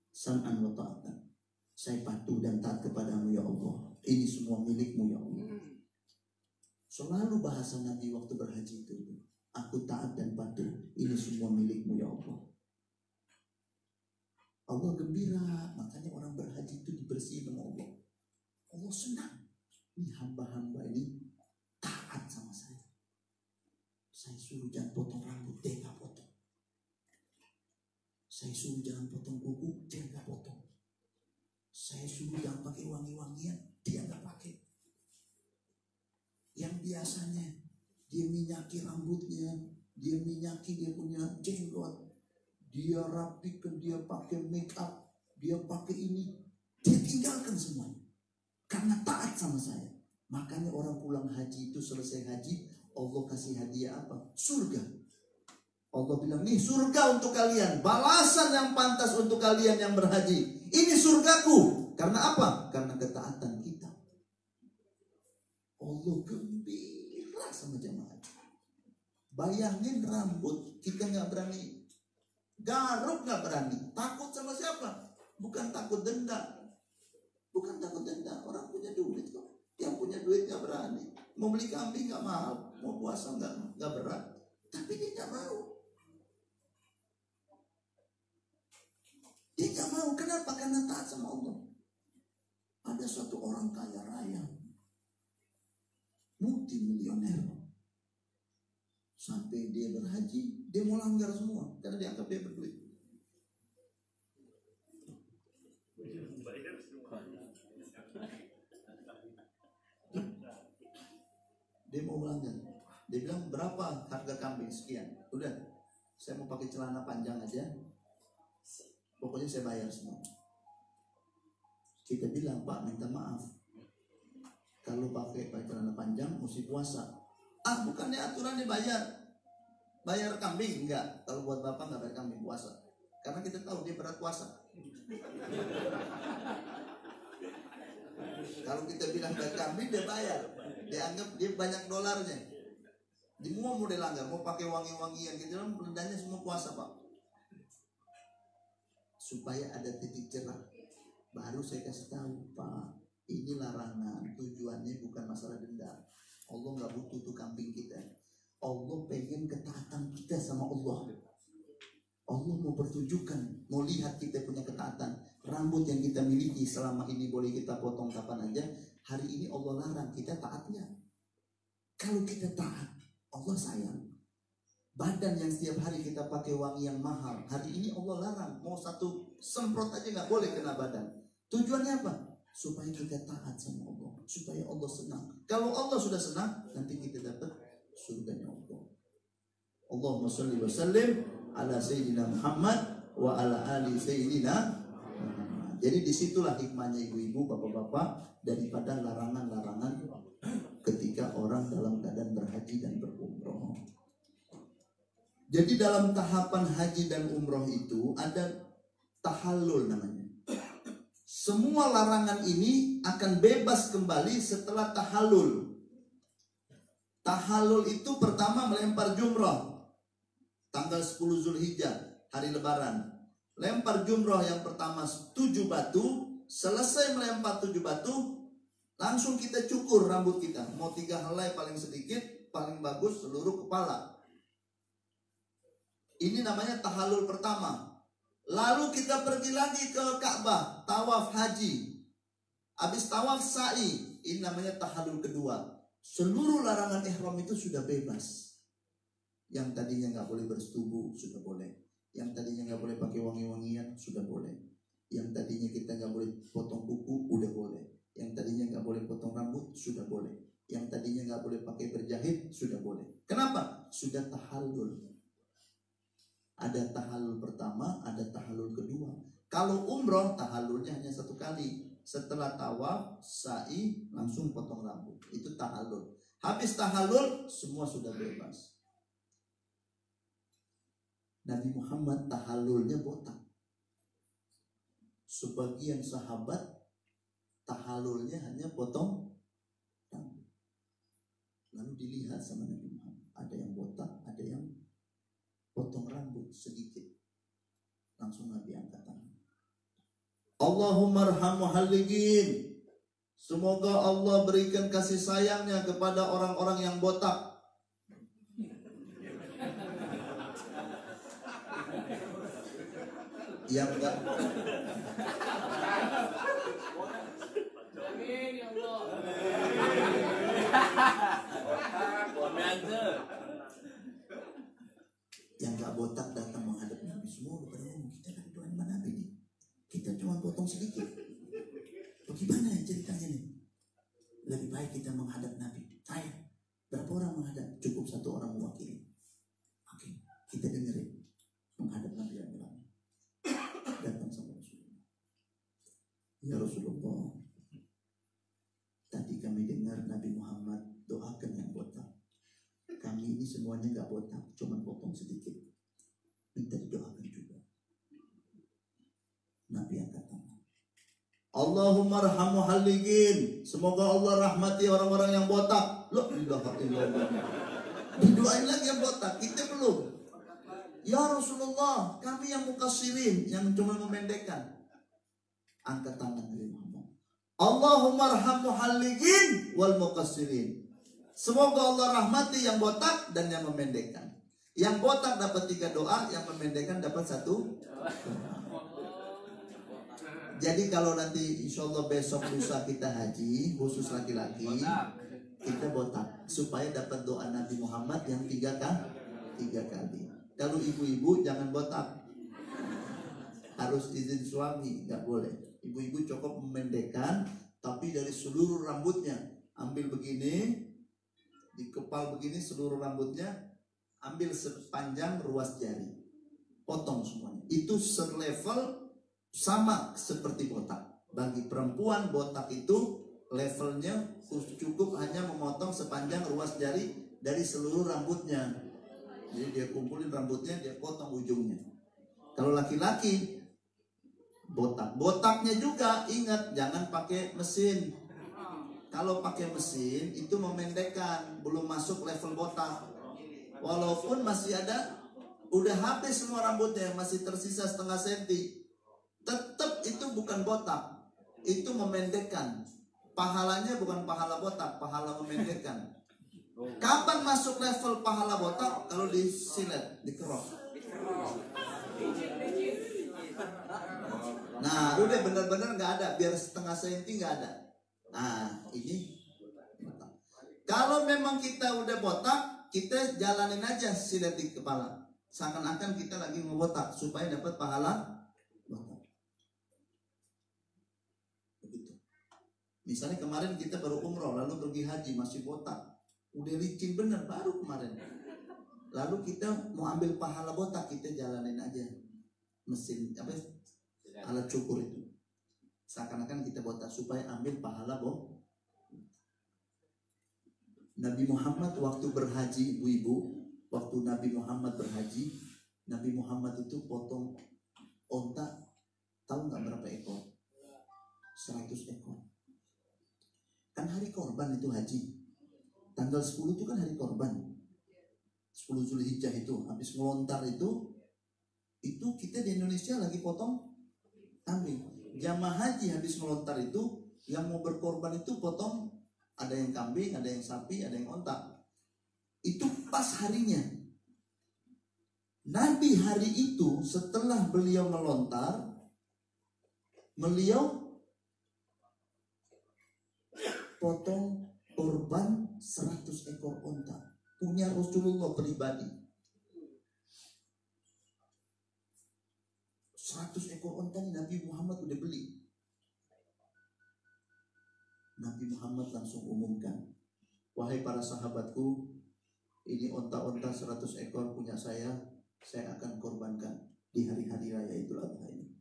Sam'an wa ta'atan. Saya patuh dan taat kepadamu ya Allah. Ini semua milikmu ya Allah. Selalu bahasa Nabi waktu berhaji itu, aku taat dan patuh. Ini semua milikmu ya Allah. Allah gembira. Makanya orang berhaji itu dibersihin sama Allah. Allah senang. Ini hamba-hamba ini taat sama saya. Saya suruh jangan potong rambut, dia nggak potong. Saya suruh jangan potong kuku, dia nggak potong. Saya suruh jangan pakai wangi-wangian, dia nggak pakai. Yang biasanya dia minyaki rambutnya, dia minyaki dia punya jenggot, dia rapikan, dia pakai make up, dia pakai ini, dia tinggalkan semuanya karena taat sama saya. Makanya orang pulang haji itu selesai haji, Allah kasih hadiah apa? Surga. Allah bilang, nih surga untuk kalian, balasan yang pantas untuk kalian yang berhaji. Ini surgaku. Karena apa? Karena ketaatan kita. Allah gembira sama jamaah. Bayangin rambut, kita nggak berani garuk, nggak berani. Takut sama siapa? Bukan takut denda. Bukan takut denda. Orang punya duit kok. Yang punya duit nggak berani. Mau beli kambing nggak mahal, mau puasa nggak berat. Tapi dia nggak mau. Dia nggak mau. Kenapa? Karena taat sama Allah. Ada suatu orang kaya raya, multimilioner, sampai dia berhaji, dia mau langgar semua karena dianggap dia berduit. Dia mau melanggar. Dia bilang, berapa harga kambing? Sekian. Udah, saya mau pakai celana panjang aja. Pokoknya saya bayar semua. Kita bilang, Pak, minta maaf. Kalau pakai celana panjang mesti puasa. Ah, bukannya aturannya bayar. Bayar kambing? Enggak. Kalau buat Bapak enggak bayar kambing, puasa. Karena kita tahu dia berat puasa. Kalau kita bilang bayar kambing, dia bayar. Dia anggap dia banyak dolarnya. Di mau dia langgar, mau pakai wangi-wangian gitu, belanjanya semua puasa, Pak. Supaya ada titik cerah. Baru saya kasih tahu, Pak, ini larangan, tujuannya bukan masalah denda. Allah nggak butuh tuh kambing kita. Allah pengen ketaatan kita sama Allah. Allah mau pertunjukkan, mau lihat kita punya ketaatan. Rambut yang kita miliki selama ini boleh kita potong kapan aja. Hari ini Allah larang, kita taatnya. Kalau kita taat, Allah sayang. Badan yang setiap hari kita pakai wangi yang mahal, hari ini Allah larang. Mau satu semprot aja nggak boleh kena badan. Tujuannya apa? Supaya kita taat sama Allah, supaya Allah senang. Kalau Allah sudah senang, nanti kita dapat surganya Allah. Allahumma sholli wa sallim ala sayyidina Muhammad wa ala ali sayyidina. Jadi disitulah hikmahnya ibu-ibu, bapak-bapak, daripada larangan-larangan ketika orang dalam keadaan berhaji dan berumroh. Jadi dalam tahapan haji dan umroh itu ada tahallul namanya. Semua larangan ini akan bebas kembali setelah tahallul. Tahallul itu pertama melempar jumrah. Tanggal 10 Zulhijjah, hari lebaran. Lempar jumrah yang pertama 7 batu. Selesai melempar 7 batu, langsung kita cukur rambut kita. Mau 3 helai paling sedikit, paling bagus seluruh kepala. Ini namanya tahallul pertama. Lalu kita pergi lagi ke Ka'bah, tawaf haji. Habis tawaf sa'i, ini namanya tahallul kedua. Seluruh larangan ihram itu sudah bebas. Yang tadinya nggak boleh bersetubuh sudah boleh. Yang tadinya nggak boleh pakai wangi-wangian sudah boleh. Yang tadinya kita nggak boleh potong kuku udah boleh. Yang tadinya nggak boleh potong rambut sudah boleh. Yang tadinya nggak boleh pakai berjahit sudah boleh. Kenapa? Sudah tahallul. Ada tahallul pertama, ada tahallul kedua. Kalau umroh, tahallulnya hanya 1 kali. Setelah tawaf, sa'i, langsung potong rambut. Itu tahallul. Habis tahallul, semua sudah bebas. Nabi Muhammad tahallulnya botak. Sebagian sahabat tahallulnya hanya potong rambut. Lalu dilihat sama Nabi Muhammad. Ada yang botak, ada yang potong rambut sedikit. Langsung Nabi angkat tangan. Allahumma arham muhalligin. Semoga Allah berikan kasih sayangnya kepada orang-orang yang botak. botak datang menghadap Nabi, semua udah pada ngomong, kita lagi doain Nabi nih, kita cuma potong sedikit. Bagaimana ceritanya nih? Lebih baik kita menghadap Nabi. Ayo, berapa orang menghadap? Cukup satu orang mewakili. Oke, kita dengerin. Menghadap Nabi yang bilang, datang sama Rasulullah. Ya Rasulullah, tadi kami dengar Nabi Muhammad doakan yang botak. Kami ini semuanya gak botak, cuma potong sedikit. Minta didoakan juga. Nabi angkat tangan. Allahumma arham muhalligin. Semoga Allah rahmati orang-orang yang botak. La ilaha illallah. Didoain lagi yang botak, kita belum. Ya Rasulullah, kami yang muqassirin, yang cuma memendekkan. Angkat tangan Nabi Muhammad. Allahumma arham muhalligin wal muqassirin. Semoga Allah rahmati yang botak dan yang memendekkan. Yang botak dapat 3 doa, yang memendekkan dapat 1 doa. Jadi kalau nanti insya Allah besok lusa kita haji, khusus laki-laki, kita botak supaya dapat doa Nabi Muhammad yang 3 kali. Kalau ibu-ibu jangan botak, harus izin suami, nggak boleh. Ibu-ibu cukup memendekkan, tapi dari seluruh rambutnya ambil begini, dikepal begini seluruh rambutnya, ambil sepanjang ruas jari, potong semuanya. Itu selevel sama seperti botak. Bagi perempuan botak itu levelnya cukup hanya memotong sepanjang ruas jari dari seluruh rambutnya. Jadi dia kumpulin rambutnya, dia potong ujungnya. Kalau laki-laki botak, botaknya juga ingat jangan pakai mesin. Kalau pakai mesin itu memendekkan, belum masuk level botak. Walaupun masih ada, udah habis semua rambutnya, masih tersisa setengah senti, tetap itu bukan botak, itu memendekkan. Pahalanya bukan pahala botak, pahala memendekkan. Kapan masuk level pahala botak? Kalau disilet, dikerok. Nah, udah benar-benar nggak ada, biar setengah senti nggak ada. Nah, ini. Kalau memang kita udah botak, kita jalanin aja silet di kepala. Seakan-akan kita lagi ngebotak supaya dapat pahala botak. Misalnya kemarin kita baru umroh, lalu pergi haji masih botak, udah licin bener baru kemarin. Lalu kita mau ambil pahala botak, kita jalanin aja mesin alat cukur itu. Seakan-akan kita botak supaya ambil pahala botak. Nabi Muhammad waktu berhaji, ibu-ibu, waktu Nabi Muhammad berhaji, Nabi Muhammad itu potong onta, tahu nggak berapa ekor? 100 ekor. Kan hari korban itu haji. Tanggal 10 itu kan hari korban. 10 Zulhijjah itu. Habis ngelontar itu kita di Indonesia lagi potong kambing. Jamaah haji habis ngelontar itu, yang mau berkorban itu potong, ada yang kambing, ada yang sapi, ada yang onta. Itu pas harinya. Nabi hari itu setelah beliau melontar, beliau potong korban 100 ekor onta punya Rasulullah pribadi. 100 ekor onta Nabi Muhammad udah beli. Nabi Muhammad langsung umumkan, wahai para sahabatku, ini onta-onta 100 ekor punya saya akan korbankan di hari-hari raya Idul Adha ini.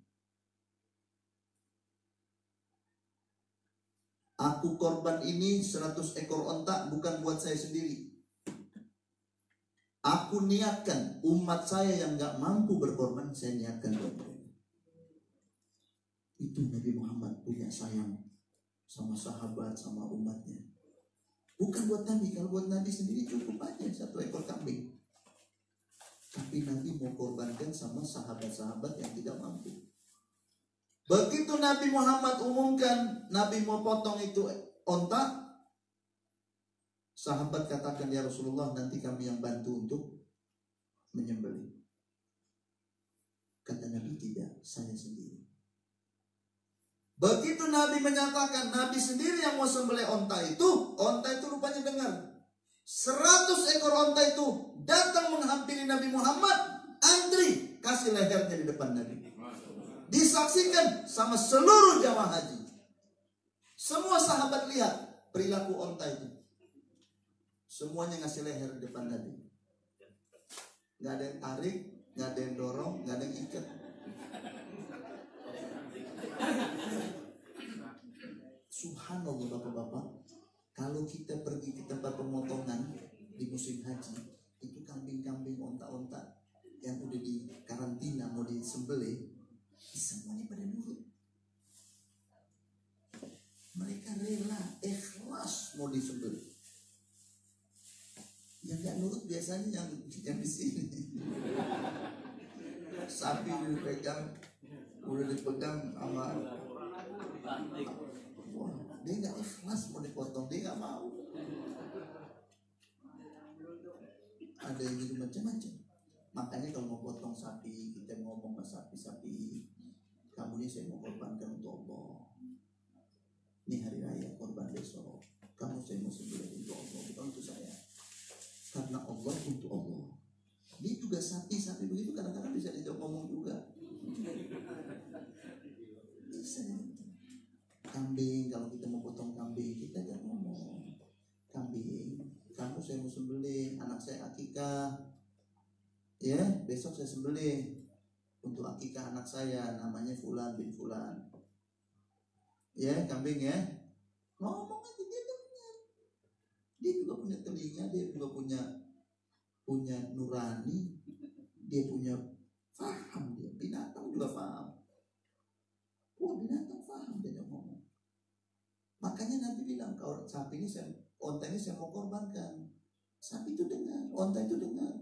Aku korban ini 100 ekor onta bukan buat saya sendiri. Aku niatkan umat saya yang gak mampu berkorban, saya niatkan buat mereka. Itu Nabi Muhammad punya sayang sama sahabat, sama umatnya. Bukan buat Nabi, kalau buat Nabi sendiri cukup aja 1 ekor kambing. Tapi Nabi mau korbankan sama sahabat-sahabat yang tidak mampu. Begitu Nabi Muhammad umumkan, Nabi mau potong itu onta, sahabat katakan, ya Rasulullah, nanti kami yang bantu untuk menyembelih. Kata Nabi, tidak, saya sendiri. Begitu Nabi menyatakan Nabi sendiri yang mau sembelih onta itu rupanya dengar. 100 ekor onta itu datang menghampiri Nabi Muhammad, antri kasih lehernya di depan Nabi. Disaksikan sama seluruh jamaah haji. Semua sahabat lihat perilaku onta itu. Semuanya ngasih leher di depan Nabi. Gak ada yang tarik, gak ada yang dorong, gak ada yang ikat. Subhanallah bapak-bapak. Kalau kita pergi ke tempat pemotongan di musim haji, itu kambing-kambing, onta-onta yang udah di karantina mau disembelih, semuanya pada nurut. Mereka rela, ikhlas mau disembelih. Yang gak nurut biasanya yang di sini. Sapi udah dipegang sama, wah, dia gak ikhlas mau dipotong, dia gak mau. Ada yang gitu macam-macam. Makanya kalau mau potong sapi, kita ngomong sama sapi-sapi, kamu ini saya mau korbankan untuk Allah. Ini hari raya korban besok. Kamu saya mau sembelih untuk Allah, bukan untuk saya. Karena Allah untuk Allah. Dia juga sapi-sapi begitu kadang-kadang bisa dijawab ngomong juga. Bisa. Kambing, kalau kita mau potong kambing, kita jangan ngomong. Kambing, kamu saya mau sembelih, anak saya akikah. Ya, besok saya sembelih untuk akikah anak saya, namanya Fulan bin Fulan. Ya, kambing ya. Ngomong aja, dia dengar. Dia juga punya telinga, dia juga punya nurani, dia punya faham, dia binatang juga faham. Wah, binatang faham dia ngomong. Makanya Nabi bilang, kalau sapi ini onta ini saya mau korbankan. Sapi itu dengar, onta itu dengar.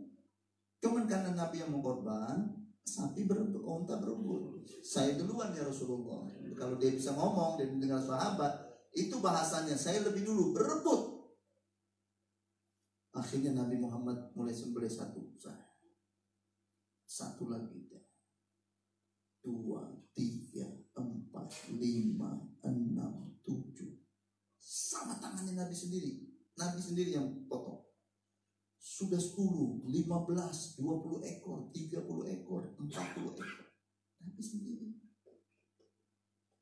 Cuman karena Nabi yang mau korban, sapi berebut, onta berebut. Saya duluan ya Rasulullah. Kalau dia bisa ngomong, dia dengar sahabat, itu bahasanya saya lebih dulu berebut. Akhirnya Nabi Muhammad mulai sembelih satu lagi, 2, 3, 4, 5, 6, 7. Sama tangannya Nabi sendiri yang potong. Sudah 10, 15, 20 ekor, 30 ekor, 40 ekor. Nabi sendiri.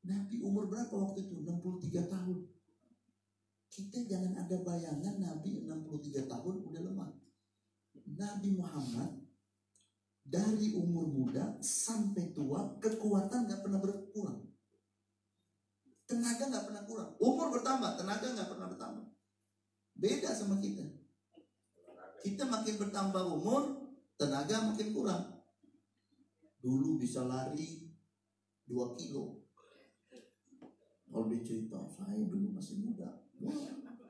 Nabi umur berapa waktu itu? 63 tahun. Kita jangan ada bayangan Nabi 63 tahun udah lemah. Nabi Muhammad dari umur muda sampai tua kekuatan gak pernah berkurang. Tenaga gak pernah kurang. Umur bertambah, tenaga gak pernah bertambah. Beda sama kita. Kita makin bertambah umur, tenaga makin kurang. Dulu bisa lari 2 kilo. Kalau dia cerita, saya dulu masih muda.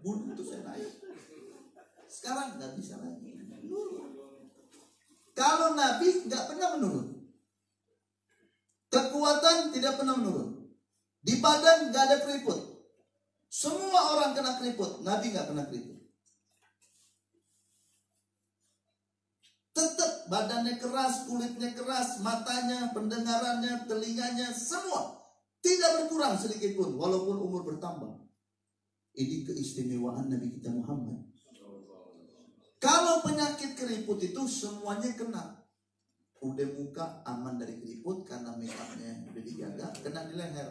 Bunuh itu saya naik. Sekarang nggak bisa lagi. Kalau Nabi nggak pernah menurun. Kekuatan tidak pernah menurun. Di badan nggak ada keriput. Semua orang kena keriput, Nabi nggak kena keriput. Tetap badannya keras, kulitnya keras, matanya, pendengarannya, telinganya, semua tidak berkurang sedikit pun, walaupun umur bertambah. Ini keistimewaan Nabi kita Muhammad. Kalau penyakit keriput itu semuanya kena. Udah muka aman dari keriput karena make upnya udah dijaga, kena di leher.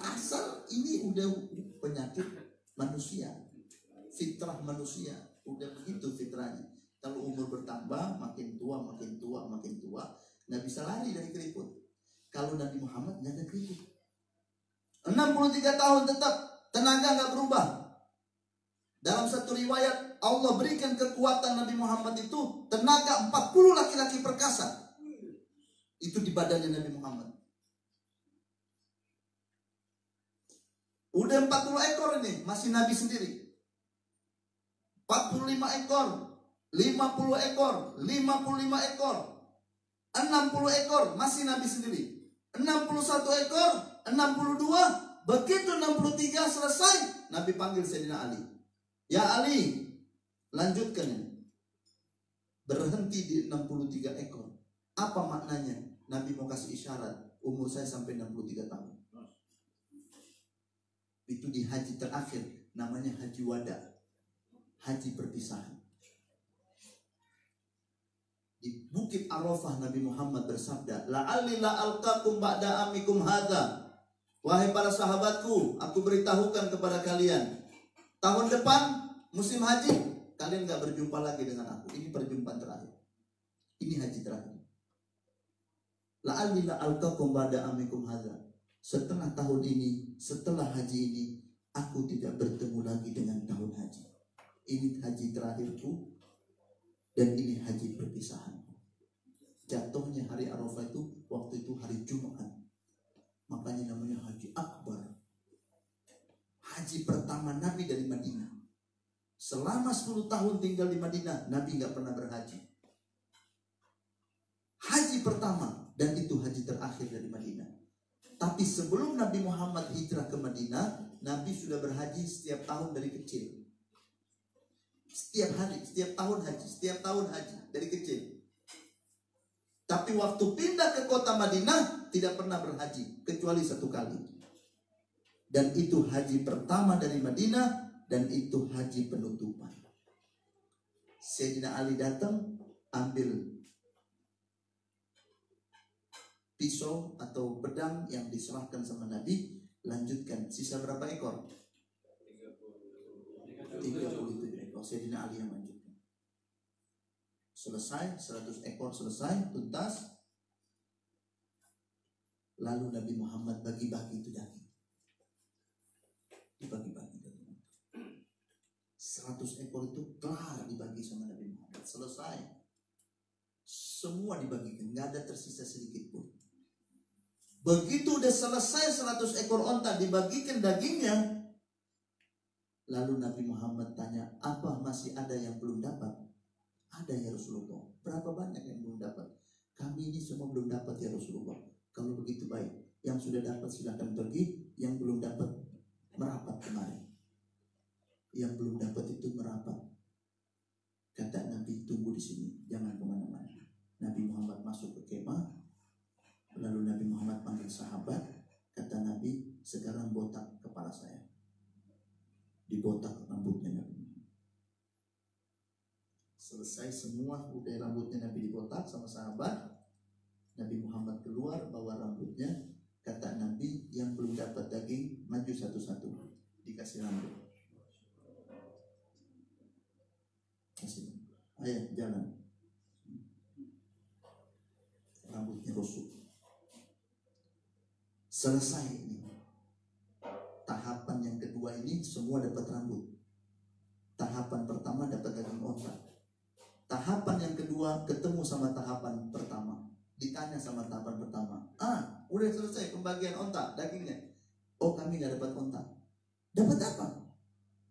Asal ini udah penyakit manusia, fitrah manusia, udah begitu fitrahnya. Kalau umur bertambah, makin tua, nggak bisa lari dari keriput. Kalau Nabi Muhammad nggak ada keriput. 63 tahun tetap tenaga nggak berubah. Dalam satu riwayat Allah berikan kekuatan Nabi Muhammad itu tenaga 40 laki-laki perkasa. Itu di badannya Nabi Muhammad. Udah 40 ekor ini masih Nabi sendiri. 45 ekor, 50 ekor, 55 ekor, 60 ekor masih Nabi sendiri. 61 ekor, 62, begitu 63 selesai, Nabi panggil Sayyidina Ali. Ya Ali, lanjutkan ini. Berhenti di 63 ekor. Apa maknanya? Nabi mau kasih isyarat, umur saya sampai 63 tahun. Itu di haji terakhir, namanya haji wada, haji perpisahan. Di Bukit Arafah Nabi Muhammad bersabda, la'alli la'alqakum ba'da amikum hadza. Wahai para sahabatku, aku beritahukan kepada kalian, tahun depan musim haji kalian gak berjumpa lagi dengan aku. Ini perjumpaan terakhir. Ini haji terakhir. La'alli la'alqakum ba'da amikum hadza. Setelah tahun ini, setelah haji ini, aku tidak bertemu lagi dengan tahun haji. Ini haji terakhirku. Dan ini haji perpisahan. Jatuhnya hari Arafah itu waktu itu hari Jumat. Makanya namanya haji akbar. Haji pertama Nabi dari Madinah. Selama 10 tahun tinggal di Madinah, Nabi gak pernah berhaji. Haji pertama, dan itu haji terakhir dari Madinah. Tapi sebelum Nabi Muhammad hijrah ke Madinah, Nabi sudah berhaji setiap tahun dari kecil. Setiap hari, setiap tahun haji dari kecil. Tapi waktu pindah ke kota Madinah tidak pernah berhaji kecuali 1 kali. Dan itu haji pertama dari Madinah dan itu haji penutupan. Sayyidina Ali datang ambil pisau atau pedang yang diserahkan sama Nabi, lanjutkan. Sisa berapa ekor? 37 ekor. Sayyidina Ali yang lanjutkan. Selesai, 100 ekor selesai, tuntas. Lalu Nabi Muhammad bagi-bagi itu daging. Dibagi-bagi daging. 100 ekor itu kelar dibagi sama Nabi Muhammad. Selesai. Semua dibagikan, nggak ada tersisa sedikit pun. Begitu udah selesai 100 ekor onta dibagikan dagingnya, lalu Nabi Muhammad tanya, apa masih ada yang belum dapat? Ada ya Rasulullah. Berapa banyak yang belum dapat? Kami ini semua belum dapat ya Rasulullah. Kalau begitu baik, yang sudah dapat silakan pergi, yang belum dapat merapat kemari. Yang belum dapat itu merapat. Kata Nabi, tunggu di sini, jangan kemana-mana. Nabi Muhammad masuk ke kemah. Lalu Nabi Muhammad panggil sahabat. Kata Nabi, sekarang botak kepala saya. Dibotak rambutnya Nabi. Selesai semua, udah rambutnya Nabi dibotak sama sahabat. Nabi Muhammad keluar bawa rambutnya. Kata Nabi, yang belum dapat daging maju satu-satu, dikasih rambut. Kasih, ayo jalan. Rambutnya rusuk. Selesai ini. Tahapan yang kedua ini semua dapat rambut. Tahapan pertama dapat daging onta. Tahapan yang kedua ketemu sama tahapan pertama. Ditanya sama tahapan pertama, udah selesai pembagian onta dagingnya. Oh, kami gak dapat onta. Dapat apa?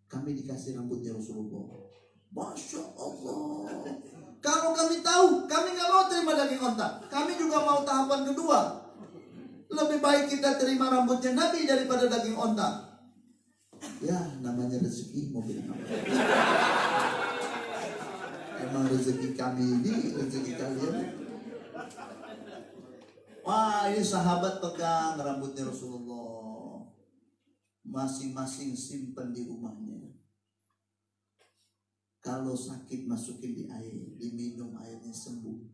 Kami dikasih rambutnya Rasulullah. Masya Allah. Kalau kami tahu, kami gak mau terima daging onta. Kami juga mau tahapan kedua. Lebih baik kita terima rambutnya Nabi daripada daging onta. Ya, namanya rezeki mau bilang apa? Emang rezeki kami ini, rezeki kalian. Wah, ini sahabat pegang rambutnya Rasulullah. Masing-masing simpan di rumahnya. Kalau sakit masukin di air, diminum airnya sembuh.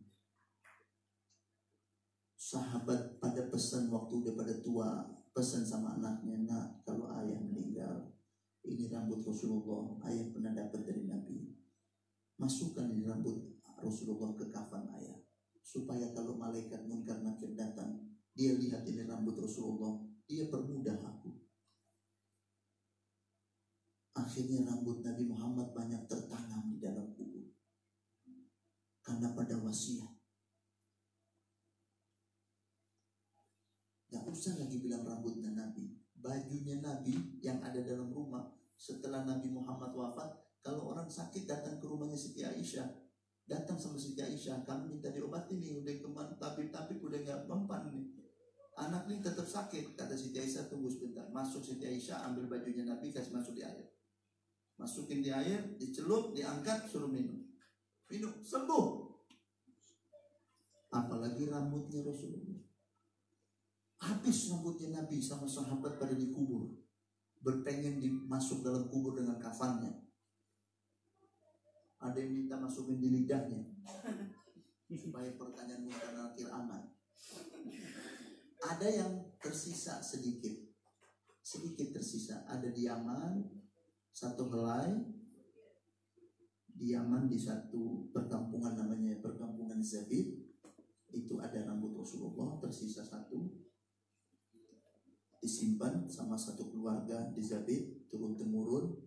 Sahabat pada pesan waktu udah pada tua, pesan sama anaknya, nak, kalau ayah meninggal, ini rambut Rasulullah, ayah pernah dapat dari Nabi. Masukkan di rambut Rasulullah ke kafan ayah, supaya kalau malaikat munkar nakir datang, dia lihat ini rambut Rasulullah, dia permudah aku. Akhirnya rambut Nabi Muhammad banyak tertanam di dalam kubur karena pada wasiat. Gak usah lagi bilang rambutnya Nabi, bajunya Nabi yang ada dalam rumah setelah Nabi Muhammad wafat. Kalau orang sakit datang ke rumahnya Siti Aisyah, datang sama Siti Aisyah, kami minta diobati nih, udah kemana tabib udah gak mempan nih, anak nih tetap sakit. Kata Siti Aisyah, tunggu sebentar. Masuk Siti Aisyah, ambil bajunya Nabi, kasih masuk di air, masukin di air, dicelup, diangkat, suruh minum, sembuh. Apalagi rambutnya Rasulullah. Habis rambutnya Nabi sama sahabat pada dikubur, berpengen dimasuk dalam kubur dengan kafannya. Ada yang minta masukin di lidahnya. supaya pertanyaan munkar nakir aman. Ada yang tersisa sedikit tersisa. Ada di Yaman, satu helai di Yaman, di satu perkampungan namanya perkampungan Zabid. Itu ada rambut Rasulullah tersisa satu, disimpan sama satu keluarga di Zabid turun temurun.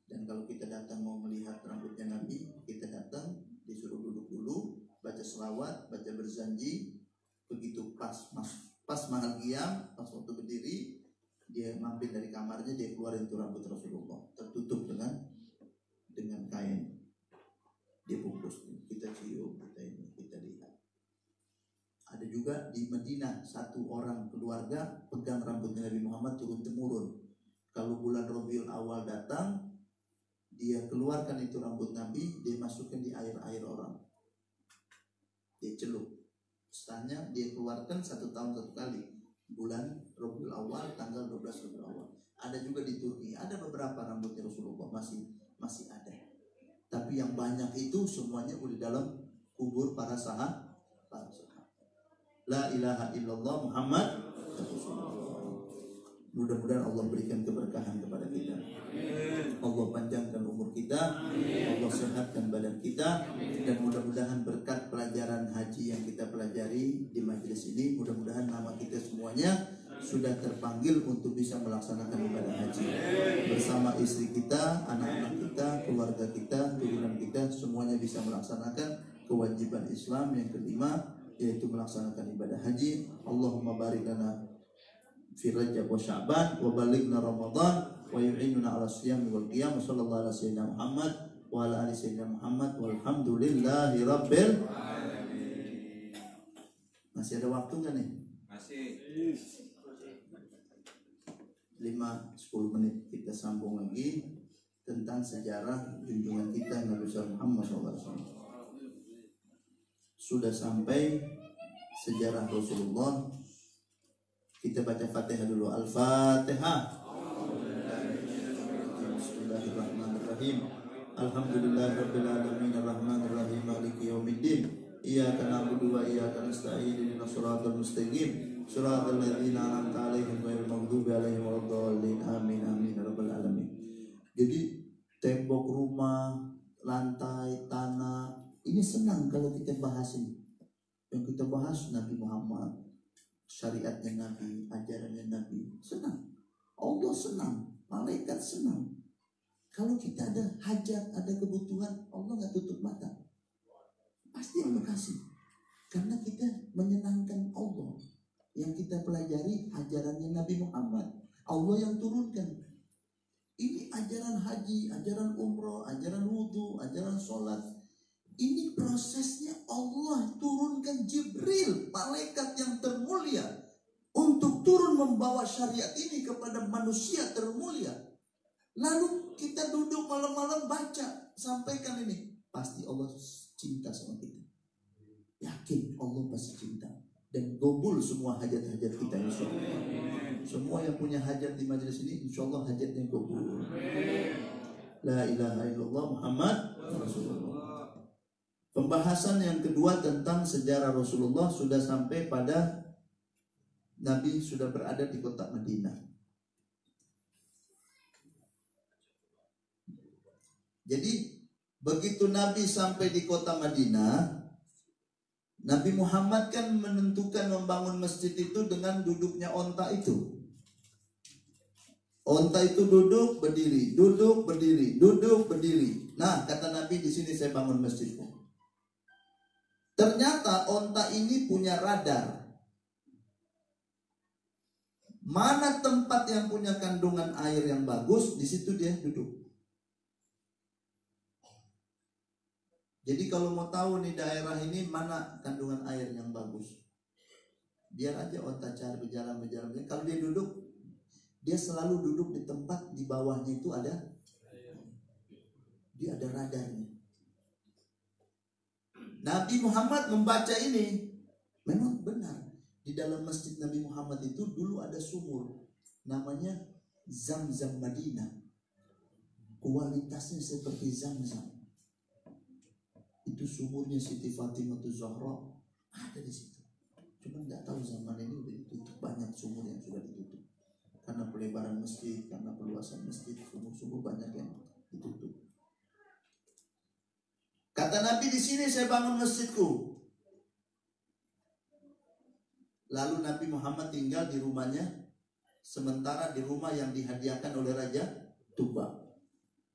Dan kalau kita datang mau melihat rambutnya Nabi, kita datang disuruh duduk dulu, baca selawat, baca berzanji. Begitu pas mahal qiyam, pas waktu berdiri, dia mampir dari kamarnya, dia keluarin itu rambut Rasulullah tertutup dengan kain, dia bungkus, kita cium, kita lihat. Ada juga di Madinah, satu orang keluarga pegang rambutnya Nabi Muhammad turun temurun. Kalau bulan Rabiul Awal datang, dia keluarkan itu rambut Nabi, dia masukkan di air orang, dia celup. Setelahnya dia keluarkan 1 tahun 1 kali, bulan Rabiul Awal, tanggal 12 Rabiul Awal. Ada juga di Turki, ada beberapa rambutnya Rasulullah masih ada. Tapi yang banyak itu semuanya udah dalam kubur para sahabat. La ilaha illallah Muhammad Rasulullah. Mudah-mudahan Allah berikan keberkahan kepada kita. Allah panjangkan umur kita, Allah sehatkan badan kita, dan mudah-mudahan berkat pelajaran haji yang kita pelajari di majelis ini, mudah-mudahan nama kita semuanya sudah terpanggil untuk bisa melaksanakan ibadah haji bersama istri kita, anak-anak kita, keluarga kita, turunan kita, semuanya bisa melaksanakan kewajiban Islam yang kelima, yaitu melaksanakan ibadah haji. Allahumma barik lana fi Rajab wa Sya'ban wa balighna Ramadan wa yu'inuna 'ala siyam wal qiyam. Sallallahu alaihi sayyidina Muhammad wa ala ali sayyidina Muhammad walhamdulillahi rabbil alamin. Masih ada waktu kan nih? Masih. 5-10 menit kita sambung lagi tentang sejarah junjungan kita Nabi Muhammad SAW. Sudah sampai sejarah Rasulullah. Kita baca Fatihah dulu. Al-Fatihah. Bismillahirrahmanirrahim. Alhamdulillahirabbil alamin arrahmanir rahim maliki yaumiddin. Iyyaka na'budu wa iyyaka nasta'in ihdinas siratal mustaqim siratal ladzina an'amta 'alaihim ghairil maghdubi alaihim waladdallin. Amin amin ya rabbal alamin. Jadi tembok rumah, lantai, tanah, ini senang kalau kita bahas ini. Yang kita bahas Nabi Muhammad, syariatnya Nabi, ajarannya Nabi, senang. Allah senang, malaikat senang. Kalau kita ada hajat, ada kebutuhan, Allah nggak tutup mata, pasti Allah kasih. Karena kita menyenangkan Allah. Yang kita pelajari ajarannya Nabi Muhammad, Allah yang turunkan. Ini ajaran haji, ajaran umroh, ajaran wudhu, ajaran sholat. Ini prosesnya Allah turunkan Jibril, malaikat yang termulia, untuk turun membawa syariat ini kepada manusia termulia. Lalu kita duduk malam-malam baca, sampaikan ini. Pasti Allah cinta sama kita. Yakin Allah pasti cinta. Dan gobul semua hajat-hajat kita, insya Allah. Semua yang punya hajat di majelis ini, insya Allah hajatnya gobul. La ilaha illallah Muhammad Rasulullah. Pembahasan yang kedua tentang sejarah Rasulullah sudah sampai pada Nabi sudah berada di kota Madinah. Jadi begitu Nabi sampai di kota Madinah, Nabi Muhammad kan menentukan membangun masjid itu dengan duduknya onta itu. Onta itu duduk berdiri, duduk berdiri, duduk berdiri. Nah, kata Nabi, di sini saya bangun masjidnya. Ternyata onta ini punya radar. Mana tempat yang punya kandungan air yang bagus, di situ dia duduk. Jadi kalau mau tahu nih daerah ini mana kandungan air yang bagus, biar aja onta cari berjalan. Kalau dia duduk, dia selalu duduk di tempat di bawahnya itu ada, dia ada radarnya. Nabi Muhammad membaca ini, memang benar. Di dalam masjid Nabi Muhammad itu dulu ada sumur, namanya Zam-Zam Madinah. Kualitasnya seperti Zam-Zam. Itu itu sumurnya Siti Fatimah Zahra ada di situ. Cuma nggak tahu zaman ini udah ditutup, banyak sumur yang sudah ditutup. Karena pelebaran masjid, karena perluasan masjid, sumur-sumur banyak yang ditutup. Kata Nabi, di sini saya bangun masjidku. Lalu Nabi Muhammad tinggal di rumahnya, sementara di rumah yang dihadiahkan oleh Raja Tuba.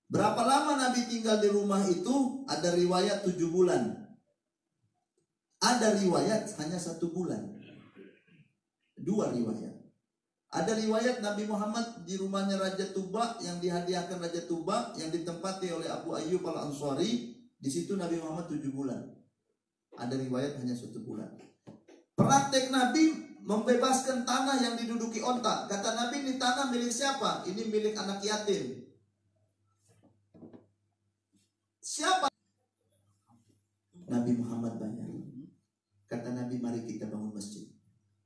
Berapa lama Nabi tinggal di rumah itu? Ada riwayat 7 bulan. Ada riwayat hanya 1 bulan. 2 riwayat. Ada riwayat Nabi Muhammad di rumahnya Raja Tuba, yang dihadiahkan Raja Tuba, yang ditempati oleh Abu Ayyub al-Ansari. Di situ Nabi Muhammad 7 bulan. Ada riwayat hanya 1 bulan. Praktek Nabi membebaskan tanah yang diduduki onta. Kata Nabi, ini tanah milik siapa? Ini milik anak yatim. Siapa? Nabi Muhammad banyak. Kata Nabi, mari kita bangun masjid.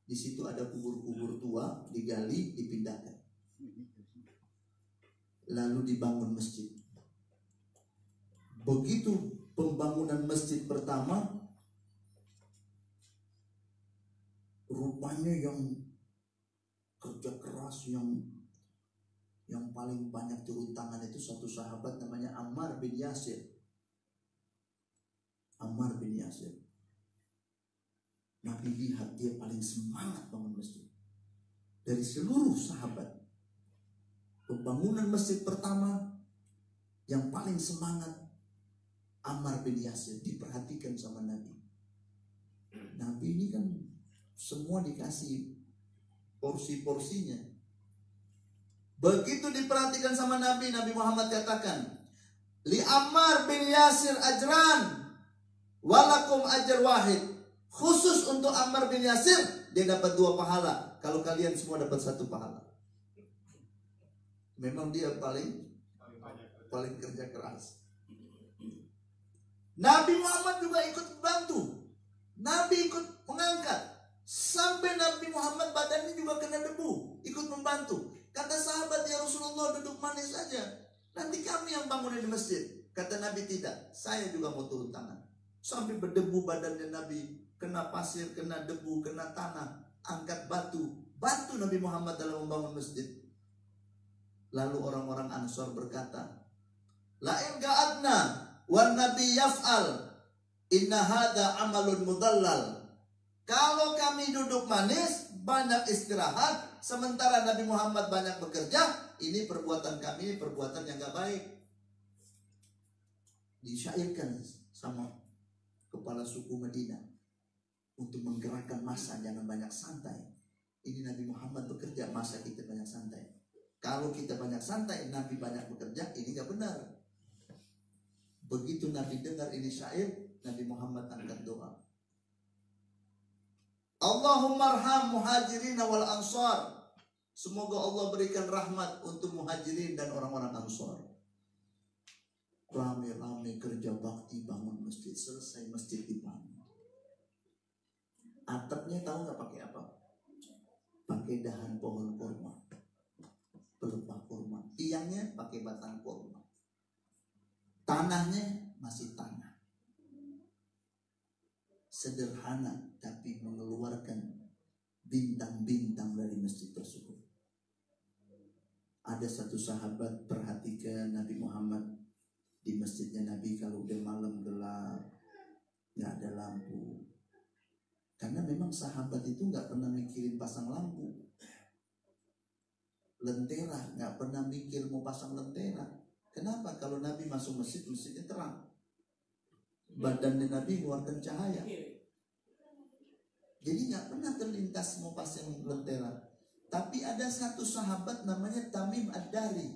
Di situ ada kubur-kubur tua, digali, dipindahkan. Lalu dibangun masjid. Begitu pembangunan masjid pertama, rupanya yang kerja keras, yang paling banyak turun tangan itu satu sahabat namanya Ammar bin Yasir. Ammar bin Yasir. Nabi lihat dia paling semangat bangun masjid. Dari seluruh sahabat, pembangunan masjid pertama yang paling semangat Ammar bin Yasir, diperhatikan sama Nabi. Nabi ini kan semua dikasih porsi-porsinya. Begitu diperhatikan sama Nabi, Nabi Muhammad katakan, li Ammar bin Yasir ajran walakum ajr wahid. Khusus untuk Ammar bin Yasir, dia dapat 2 pahala. Kalau kalian semua dapat 1 pahala. Memang dia paling kerja keras. Nabi Muhammad juga ikut bantu. Nabi ikut mengangkat. Sampai Nabi Muhammad badannya juga kena debu, ikut membantu. Kata sahabat, ya Rasulullah, duduk manis saja, nanti kami yang bangunin masjid. Kata Nabi, tidak, saya juga mau turun tangan. Sampai berdebu badannya Nabi, kena pasir, kena debu, kena tanah, angkat batu, bantu Nabi Muhammad dalam membangun masjid. Lalu orang-orang Ansor berkata, la in ga'adna wan nabi yaf'al inna hadha amalun mudallal. Kalau kami duduk manis, banyak istirahat, sementara Nabi Muhammad banyak bekerja, ini perbuatan kami, ini perbuatan yang gak baik. Disyairkan sama kepala suku Madinah untuk menggerakkan massa, jangan banyak santai. Ini Nabi Muhammad bekerja, masa kita banyak santai. Kalau kita banyak santai, Nabi banyak bekerja, ini gak benar. Begitu Nabi dengar ini syair, Nabi Muhammad angkat doa. Allahumma arham muhajirin wal ansar. Semoga Allah berikan rahmat untuk muhajirin dan orang-orang ansar. Rame-rame kerja bakti bangun masjid, selesai masjid dibangun. Atapnya tahu nggak pakai apa? Pakai dahan pohon kurma, pelepah kurma. Tiangnya pakai batang kurma. Tanahnya masih tanah. Sederhana tapi mengeluarkan bintang-bintang dari masjid tersebut. Ada satu sahabat perhatikan Nabi Muhammad di masjidnya Nabi, kalau udah malam gelap, nggak ada lampu. Karena memang sahabat itu nggak pernah mikirin pasang lampu, lentera, nggak pernah mikir mau pasang lentera. Kenapa? Kalau Nabi masuk masjid, masjidnya terang, badannya Nabi mengeluarkan cahaya. Jadi nggak pernah terlintas mau pasang lentera. Tapi ada satu sahabat namanya Tamim Ad-Dari.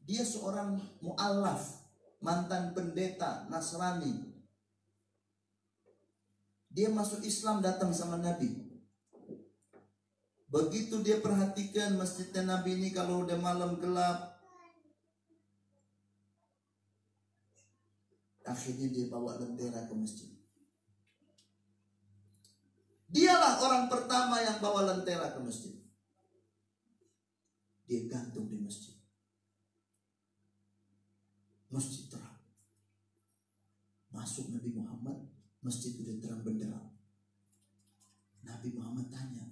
Dia seorang mu'allaf, mantan pendeta Nasrani. Dia masuk Islam, datang sama Nabi. Begitu dia perhatikan masjidnya Nabi ini, kalau udah malam gelap, akhirnya dia bawa lentera ke masjid. Dialah orang pertama yang bawa lentera ke masjid. Dia gantung di masjid. Masjid terang. Masuk Nabi Masjid udah terang benderang. Nabi Muhammad tanya,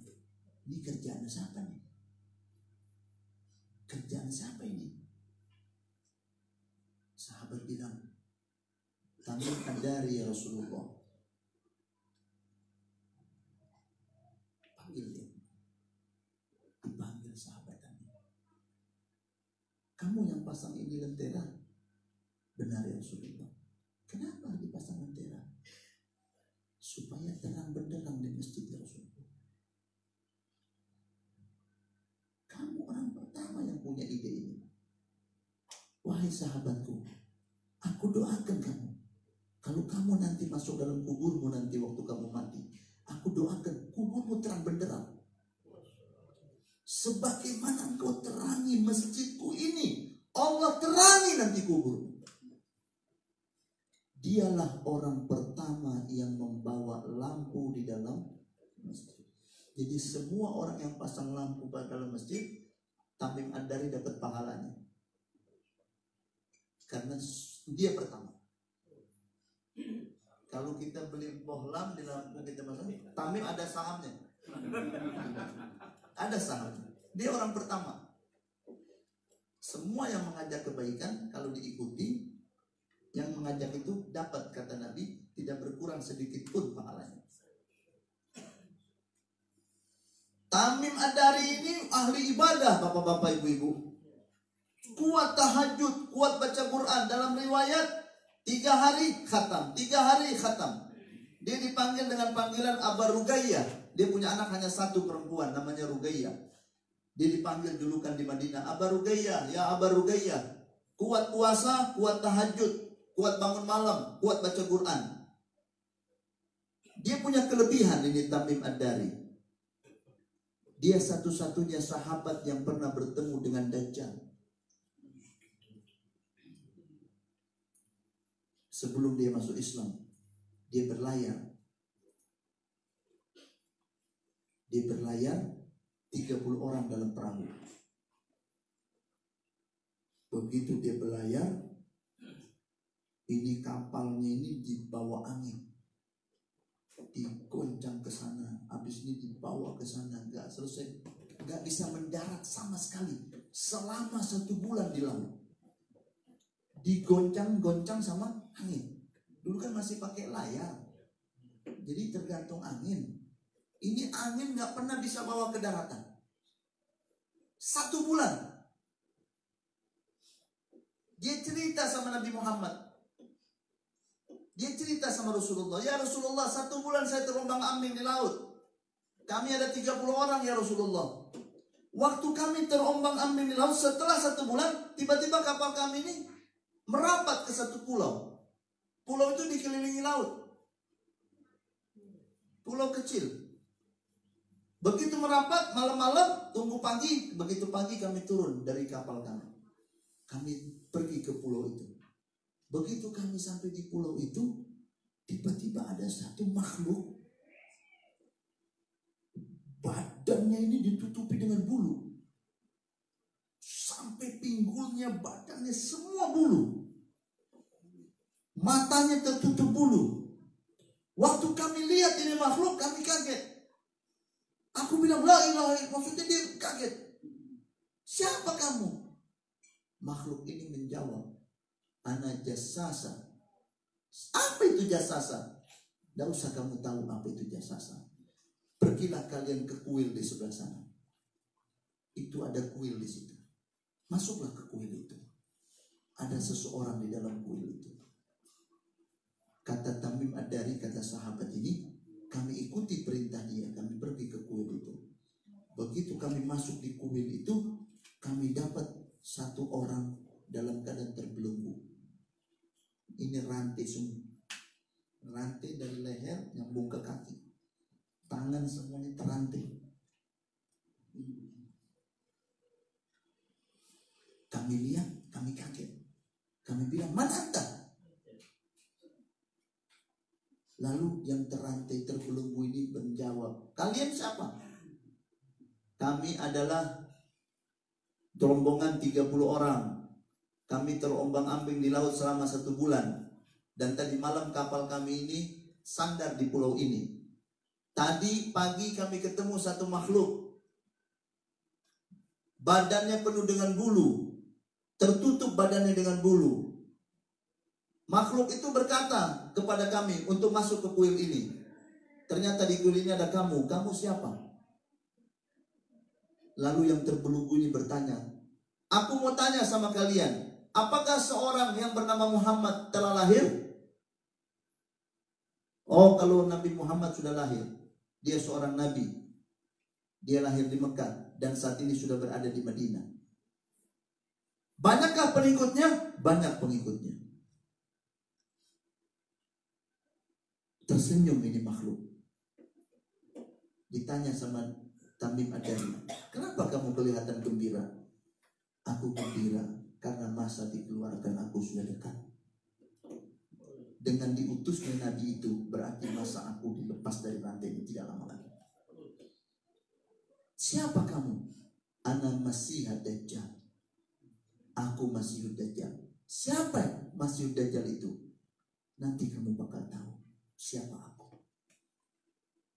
ini kerjaan siapa nih? Kerjaan siapa ini? Sahabat bilang, Tamim Ad-Dari ya Rasulullah. Panggil dia. Dipanggil sahabat Tamim. Kamu yang pasang ini lentera? Benar ya Rasulullah. Kenapa dipasang lentera? Supaya terang benderang di masjid ya Rasulullah. Kamu orang pertama yang punya ide ini. Wahai sahabatku, aku doakan kamu. Kalau kamu nanti masuk dalam kuburmu nanti waktu kamu mati, aku doakan kuburmu terang benderang. Sebagaimana engkau terangi masjidku ini, Allah terangi nanti kuburmu. Dialah orang pertama yang membawa lampu di dalam masjid. Jadi semua orang yang pasang lampu pada dalam masjid, Tamim Ad-Dari dapat pahalanya. Karena dia pertama. Kalau kita beli bohlam di lampu kita pasang, Tamim ada sahamnya. Ada sahamnya. Dia orang pertama. Semua yang mengajak kebaikan kalau diikuti, yang mengajak itu dapat, kata Nabi, tidak berkurang sedikit pun pahalanya. Tamim Ad-Dari ini ahli ibadah, bapak-bapak, ibu-ibu. Kuat tahajud, kuat baca Quran. Dalam riwayat 3 hari khatam, 3 hari khatam. Dia dipanggil dengan panggilan Aba Rugayyah. Dia punya anak hanya satu perempuan, namanya Rugayyah. Dia dipanggil julukan di Madinah, Aba Rugayyah, ya Aba Rugayyah. Kuat puasa, kuat tahajud, kuat bangun malam, kuat baca Quran. Dia punya kelebihan ini Tamim Ad-Dari. Dia satu-satunya sahabat yang pernah bertemu dengan Dajjal. Sebelum dia masuk Islam, dia berlayar. Dia berlayar 30 orang dalam perahu. Begitu dia berlayar, ini kapalnya ini dibawa angin, digoncang ke sana, habis ini dibawa ke sana, nggak selesai, nggak bisa mendarat sama sekali selama 1 bulan di laut. Digoncang-goncang sama angin. Dulu kan masih pakai layar, jadi tergantung angin. Ini angin nggak pernah bisa bawa ke daratan. 1 bulan. Dia cerita sama Nabi Muhammad. Dia cerita sama Rasulullah, ya Rasulullah, 1 bulan saya terombang ambing di laut. Kami ada 30 orang ya Rasulullah. Waktu kami terombang ambing di laut, setelah 1 bulan, tiba-tiba kapal kami ini merapat ke satu pulau. Pulau itu dikelilingi laut. Pulau kecil. Begitu merapat, malam-malam, tunggu pagi. Begitu pagi kami turun dari kapal kami. Kami pergi ke pulau itu. Begitu kami sampai di pulau itu, tiba-tiba ada satu makhluk. Badannya ini ditutupi dengan bulu. Sampai pinggulnya, badannya semua bulu. Matanya tertutup bulu. Waktu kami lihat ini makhluk, kami kaget. Aku bilang, la ilaha illallah, maksudnya dia kaget. Siapa kamu? Makhluk ini menjawab, ana jasasa. Apa itu jasasa? Tidak usah kamu tahu apa itu jasasa. Pergilah kalian ke kuil di sebelah sana. Itu ada kuil di situ. Masuklah ke kuil itu. Ada seseorang di dalam kuil itu. Kata Tamim Ad-Dari, kata sahabat ini, kami ikuti perintah dia. Kami pergi ke kuil itu. Begitu kami masuk di kuil itu, kami dapat satu orang dalam keadaan terbelenggu. Ini rantai semua. Rantai dari leher nyambung ke kaki. Tangan semuanya terantai. Kami lihat, kami kaget. Kami bilang, mana anda? Lalu yang terantai terbelenggu ini menjawab, kalian siapa? Kami adalah rombongan 30 orang. Kami terombang ambing di laut selama 1 bulan. Dan tadi malam kapal kami ini sandar di pulau ini. Tadi pagi kami ketemu satu makhluk. Badannya penuh dengan bulu. Tertutup badannya dengan bulu. Makhluk itu berkata kepada kami untuk masuk ke kuil ini. Ternyata di kuil ini ada kamu. Kamu siapa? Lalu yang terbelenggu ini bertanya, aku mau tanya sama kalian, apakah seorang yang bernama Muhammad telah lahir? Oh, kalau Nabi Muhammad sudah lahir. Dia seorang nabi. Dia lahir di Mekah dan saat ini sudah berada di Madinah. Banyakkah pengikutnya? Banyak pengikutnya. Tersenyum ini makhluk. Ditanya sama Tamim Ad-Dari, kenapa kamu kelihatan gembira? Aku gembira karena masa dikeluarkan aku sudah dekat. Dengan diutusnya Nabi itu berarti masa aku dilepas dari rantai ini tidak lama lagi. Siapa kamu? Ana Masihud Dajjal. Aku Masihud Dajjal. Siapa Masihud Dajjal itu? Nanti kamu bakal tahu siapa aku.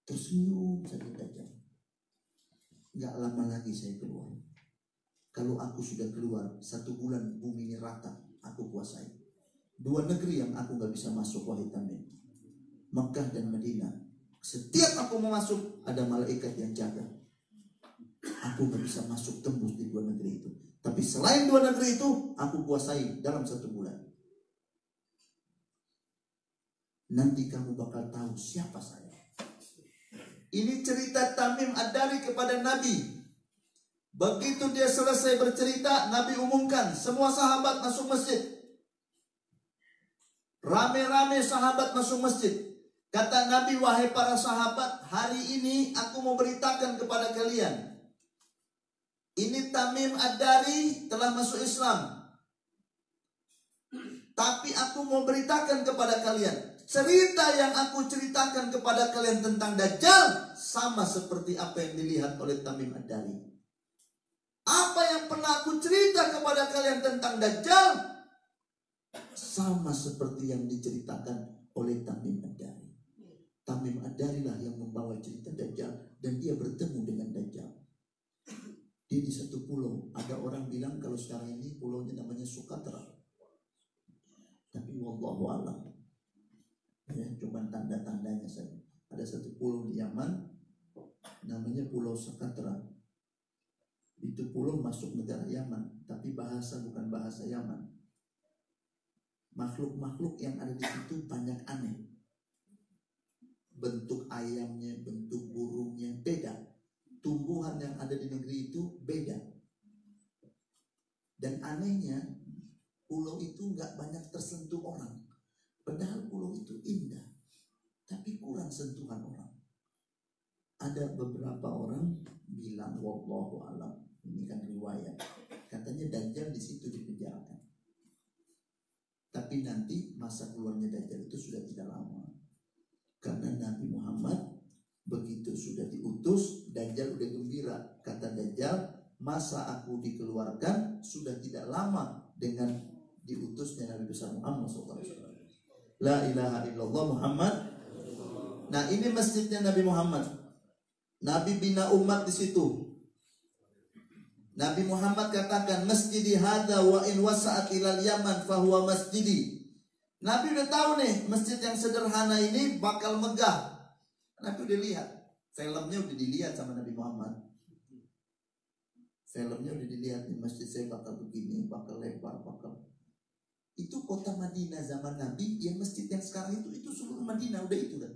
Tersenyum saja Dajjal. Gak lama lagi saya keluar. Kalau aku sudah keluar, 1 bulan bumi ini rata, aku kuasai. 2 negeri yang aku gak bisa masuk, wahai Tamim, Mekah dan Madinah. Setiap aku mau masuk, ada malaikat yang jaga. Aku gak bisa masuk tembus di 2 negeri itu. Tapi selain 2 negeri itu, aku kuasai dalam 1 bulan. Nanti kamu bakal tahu siapa saya. Ini cerita Tamim Ad-Dari kepada Nabi. Begitu dia selesai bercerita, Nabi umumkan semua sahabat masuk masjid. Rame-rame sahabat masuk masjid. Kata Nabi, wahai para sahabat, hari ini aku mau beritakan kepada kalian. Ini Tamim Ad-Dari telah masuk Islam. Tapi aku mau beritakan kepada kalian, cerita yang aku ceritakan kepada kalian tentang Dajjal sama seperti apa yang dilihat oleh Tamim Ad-Dari. Apa yang pernah aku cerita kepada kalian tentang Dajjal sama seperti yang diceritakan oleh Tamim Ad-Dari. Tamim Ad-Dari lah yang membawa cerita Dajjal dan dia bertemu dengan Dajjal. Dia di satu pulau. Ada orang bilang kalau sekarang ini pulaunya namanya Sukatra. Tapi wallahu a'lam. Ya, cuma tanda-tandanya saja. Ada satu pulau di Yaman namanya Pulau Sukatra. Itu pulau masuk negara Yaman, tapi bahasa bukan bahasa Yaman. Makhluk-makhluk yang ada di situ banyak aneh. Bentuk ayamnya, bentuk burungnya beda. Tumbuhan yang ada di negeri itu beda. Dan anehnya, pulau itu nggak banyak tersentuh orang. Padahal pulau itu indah, tapi kurang sentuhan orang. Ada beberapa orang bilang, wallahu a'lam, ini kan riwayat, katanya Dajjal di situ dipenjarakan. Tapi nanti masa keluarnya Dajjal itu sudah tidak lama. Karena Nabi Muhammad begitu sudah diutus, Dajjal udah gembira. Kata Dajjal, masa aku dikeluarkan sudah tidak lama dengan diutusnya Nabi besar Muhammad SAW. La ilaha illallah Muhammad. Nah, ini masjidnya Nabi Muhammad. Nabi bina umat di situ. Nabi Muhammad katakan, masjidi hadza wa in wasa'at ilal Yaman fahuwa masjidi. Nabi udah tahu nih, masjid yang sederhana ini bakal megah. Nabi udah lihat. Filmnya udah dilihat sama Nabi Muhammad. Filmnya udah dilihat nih, masjid saya bakal begini, bakal lebar, bakal. Itu kota Madinah zaman Nabi, yang masjid yang sekarang itu seluruh Madinah udah itu kan.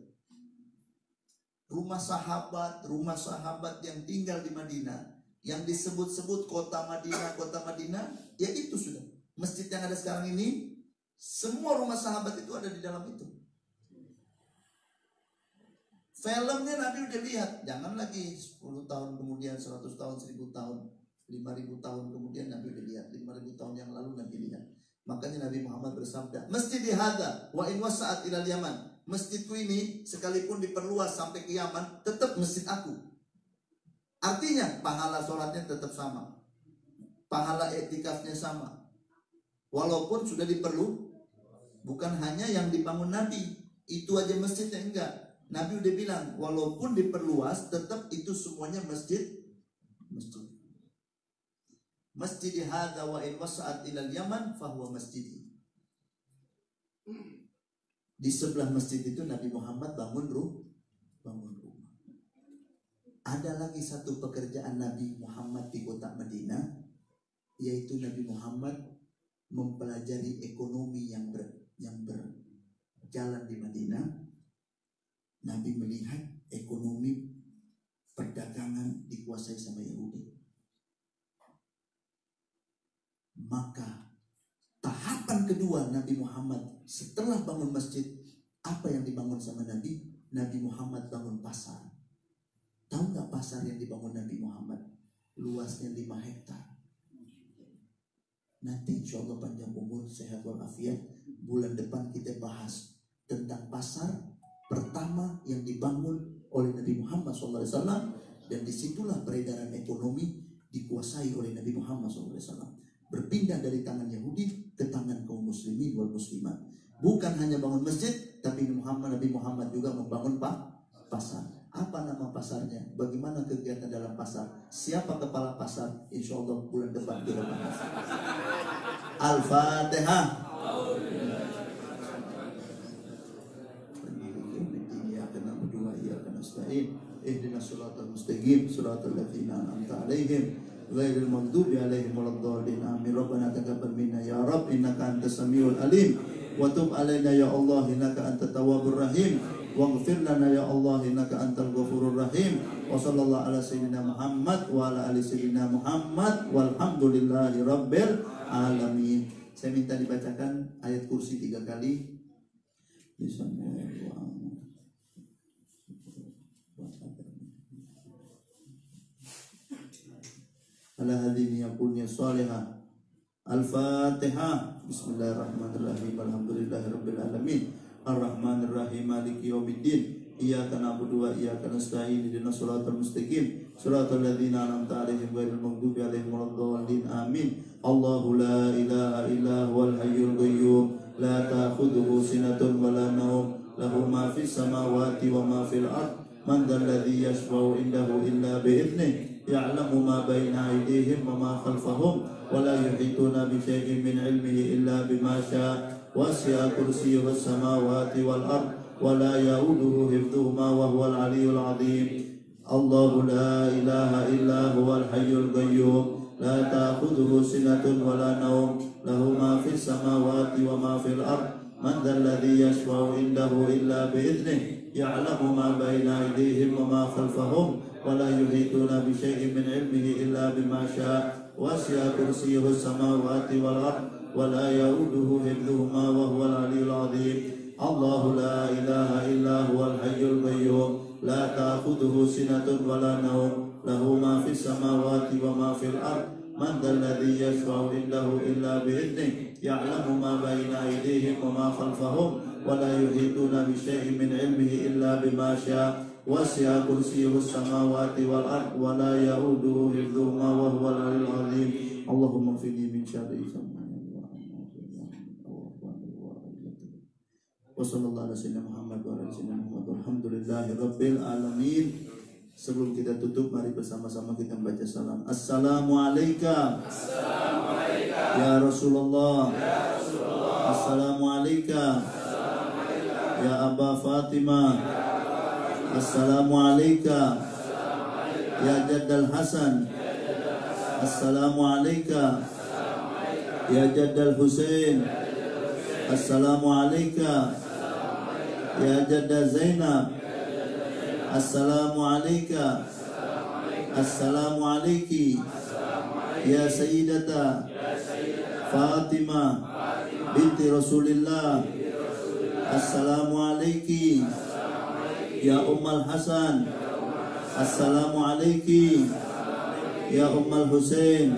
Rumah sahabat yang tinggal di Madinah, yang disebut-sebut kota Madinah, ya itu sudah. Masjid yang ada sekarang ini, semua rumah sahabat itu ada di dalam itu. Filmnya Nabi udah lihat, jangan lagi 10 tahun kemudian, 100 tahun, 1000 tahun, 5000 tahun kemudian Nabi udah lihat, 5000 tahun yang lalu Nabi lihat. Makanya Nabi Muhammad bersabda, masjid hadza wa in wasa'at ilal Yaman. Masjidku ini sekalipun diperluas sampai ke Yaman, tetap masjid aku. Artinya pahala sholatnya tetap sama, pahala iktikafnya sama. Walaupun sudah diperlu, bukan hanya yang dibangun Nabi, Itu aja masjidnya enggak. Nabi udah bilang, walaupun diperluas, tetap itu semuanya masjid. Masjid hadza wa in wasa'at ilal Yaman fahuwa masjidi. Di sebelah masjid itu Nabi Muhammad bangun rumah. Ada lagi satu pekerjaan Nabi Muhammad di kota Madinah, yaitu Nabi Muhammad mempelajari ekonomi yang berjalan di Madinah. Nabi melihat ekonomi perdagangan dikuasai sama Yahudi. Maka tahapan kedua Nabi Muhammad setelah bangun masjid, apa yang dibangun sama Nabi? Nabi Muhammad bangun pasar. Tahu nggak pasar yang dibangun Nabi Muhammad? Luasnya 5 hektar. Nanti insya Allah panjang umur, sehat walafiat, bulan depan kita bahas tentang pasar pertama yang dibangun oleh Nabi Muhammad SAW. Dan disitulah peredaran ekonomi dikuasai oleh Nabi Muhammad SAW. Berpindah dari tangan Yahudi ke tangan kaum muslimin wal muslimat. Bukan hanya bangun masjid, tapi Nabi Muhammad juga membangun pasar. Apa nama pasarnya? Bagaimana kegiatan dalam pasar? Siapa kepala pasar? Insya Allah bulan depan kita bahas. Al-Fatihah. Ihdinas siratal mustaqim, siratal ladzina an'amta 'alaihim ghairil maghdubi 'alaihim waladdallin. Amin. Rabbana taqabbal minna ya Rabb, innaka antas samiul alim, wa tub 'alaina ya Allah, innaka antat tawwabur rahim, waghfir lana ya Allah, innaka antal ghafurur rahim. Wa sallallahu ala sayyidina Muhammad wa ala ali sayyidina Muhammad walhamdulillahi rabbil alamin. Saya minta dibacakan ayat kursi 3 kali. Bismillahirrahmanirrahim. Ala hadini yakunnya salihah. Al-Fatihah. Bismillahirrahmanirrahim. Alhamdulillahirabbil alamin. Ar-Rahmanir-Rahim. Maliki yaumiddin. Iyyaka na'budu wa iyyaka nasta'in. Ihdinas siratal mustaqim. Siratal ladzina an'amta 'alaihim ghairil maghdubi 'alaihim waladdallin. Amin. Allahu la ilaha illa huwal hayyul qayyum. La ta'khudhuhu sinatun wa la nawm. Lahu ma fis samawati wa ma fil ardh. Man dzal ladzi yashfa'u indahu illa bi idhnihi. Ya'lamu ma baina aydihim wa ma khalfahum wa la yuhituna bi syai'in min 'ilmihi illa bima syaa'. Wasi'a kursiyyuhu as-samawati wal ard wa la ya'uduhu hifdhuhuma wa huwal 'aliyyul 'azim. Allahu la ilaha illa huwal hayyul qayyum. La ta'khudhuhu sinatun wa la nawm. Lahu ma fis samawati wa ma fil ard. Man dzal ladzi yashfa'u indahu illa bi idhnihi. Ya'lamu ma baina aydihim wa ma khalfahum ولا يحيطون بشيء من علمه إلا بما شاء. وسع كرسيه السماوات والأرض ولا يؤوده حفظهما وهو العلي العظيم. الله لا إله إلا هو الحي القيوم. لا تأخذه سنة ولا نوم. له ما في السماوات وما في الأرض. من ذا الذي يشفع عنده إلا بإذنه. يعلم ما بين أيديهم وما خلفهم ولا يحيطون بشيء من علمه إلا بما شاء. وسع كرسيه السماوات والأرض ولا يؤوده حفظهما وهو العلي العظيم. اللهم اغفرني من شر Wassalamualaikum warahmatullahi wabarakatuh. Alhamdulillahi rabbil alamin. Sebelum kita tutup, mari bersama-sama kita membaca salam. Assalamualaikum. Ya Rasulullah. Assalamualaikum. Ya Aba Fatimah. Assalamualaikum. Ya Jaddal Hasan. Assalamualaikum. Ya Jaddal Husain. Assalamualaikum. Ya Jaddal Zainab. Assalamualaikum. Assalamualaikum. Ya Sayyidata Fatimah binti Rasulillah. Assalamualaikum. Ya Ummal Hasan. Assalamualaikum. Ya Ummal Husain.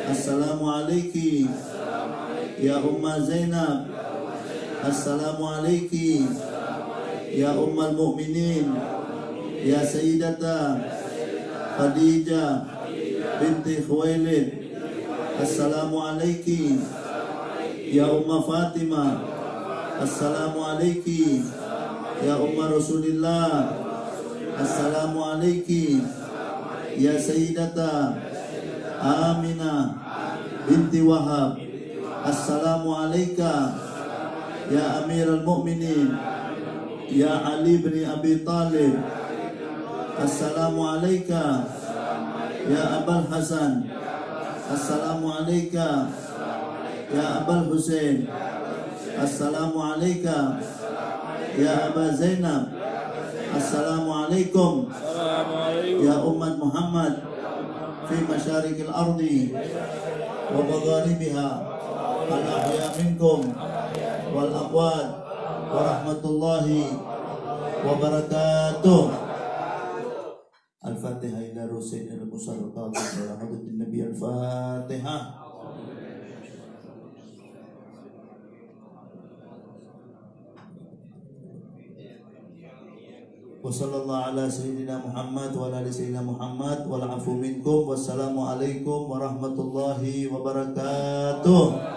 Assalamualaikum. Ya Ummal Zainab. Assalamualaikum. Ya Ummal Mu'minin. Ya Sayyidata Khadijah binti Khuwailid. Assalamualaikum. Ya Umma Fatimah. Assalamualaikum ya Ummah Rasulillah. Assalamualaikum ya Sayyidata Aminah binti Wahab. Assalamualaikum ya Amirul Mukminin ya Ali bin Abi Talib. Assalamualaikum ya Abul Hasan. Assalamualaikum ya Abul Husain. Assalamualaikum ya Aba Zainab. Assalamualaikum ya umat Muhammad fi masyarikil ardi wa magharibiha al ahya minkum wal amwat wa rahmatullahi wa barakatuh. Al-Fatihah ila Rasulil Musarraf wa rahmatin Nabi. Al-Fatihah. Wa sallallahu ala sayyidina Muhammad wa ala sayyidina Muhammad wal afu minkum. Wassalamualaikum warahmatullahi wabarakatuh.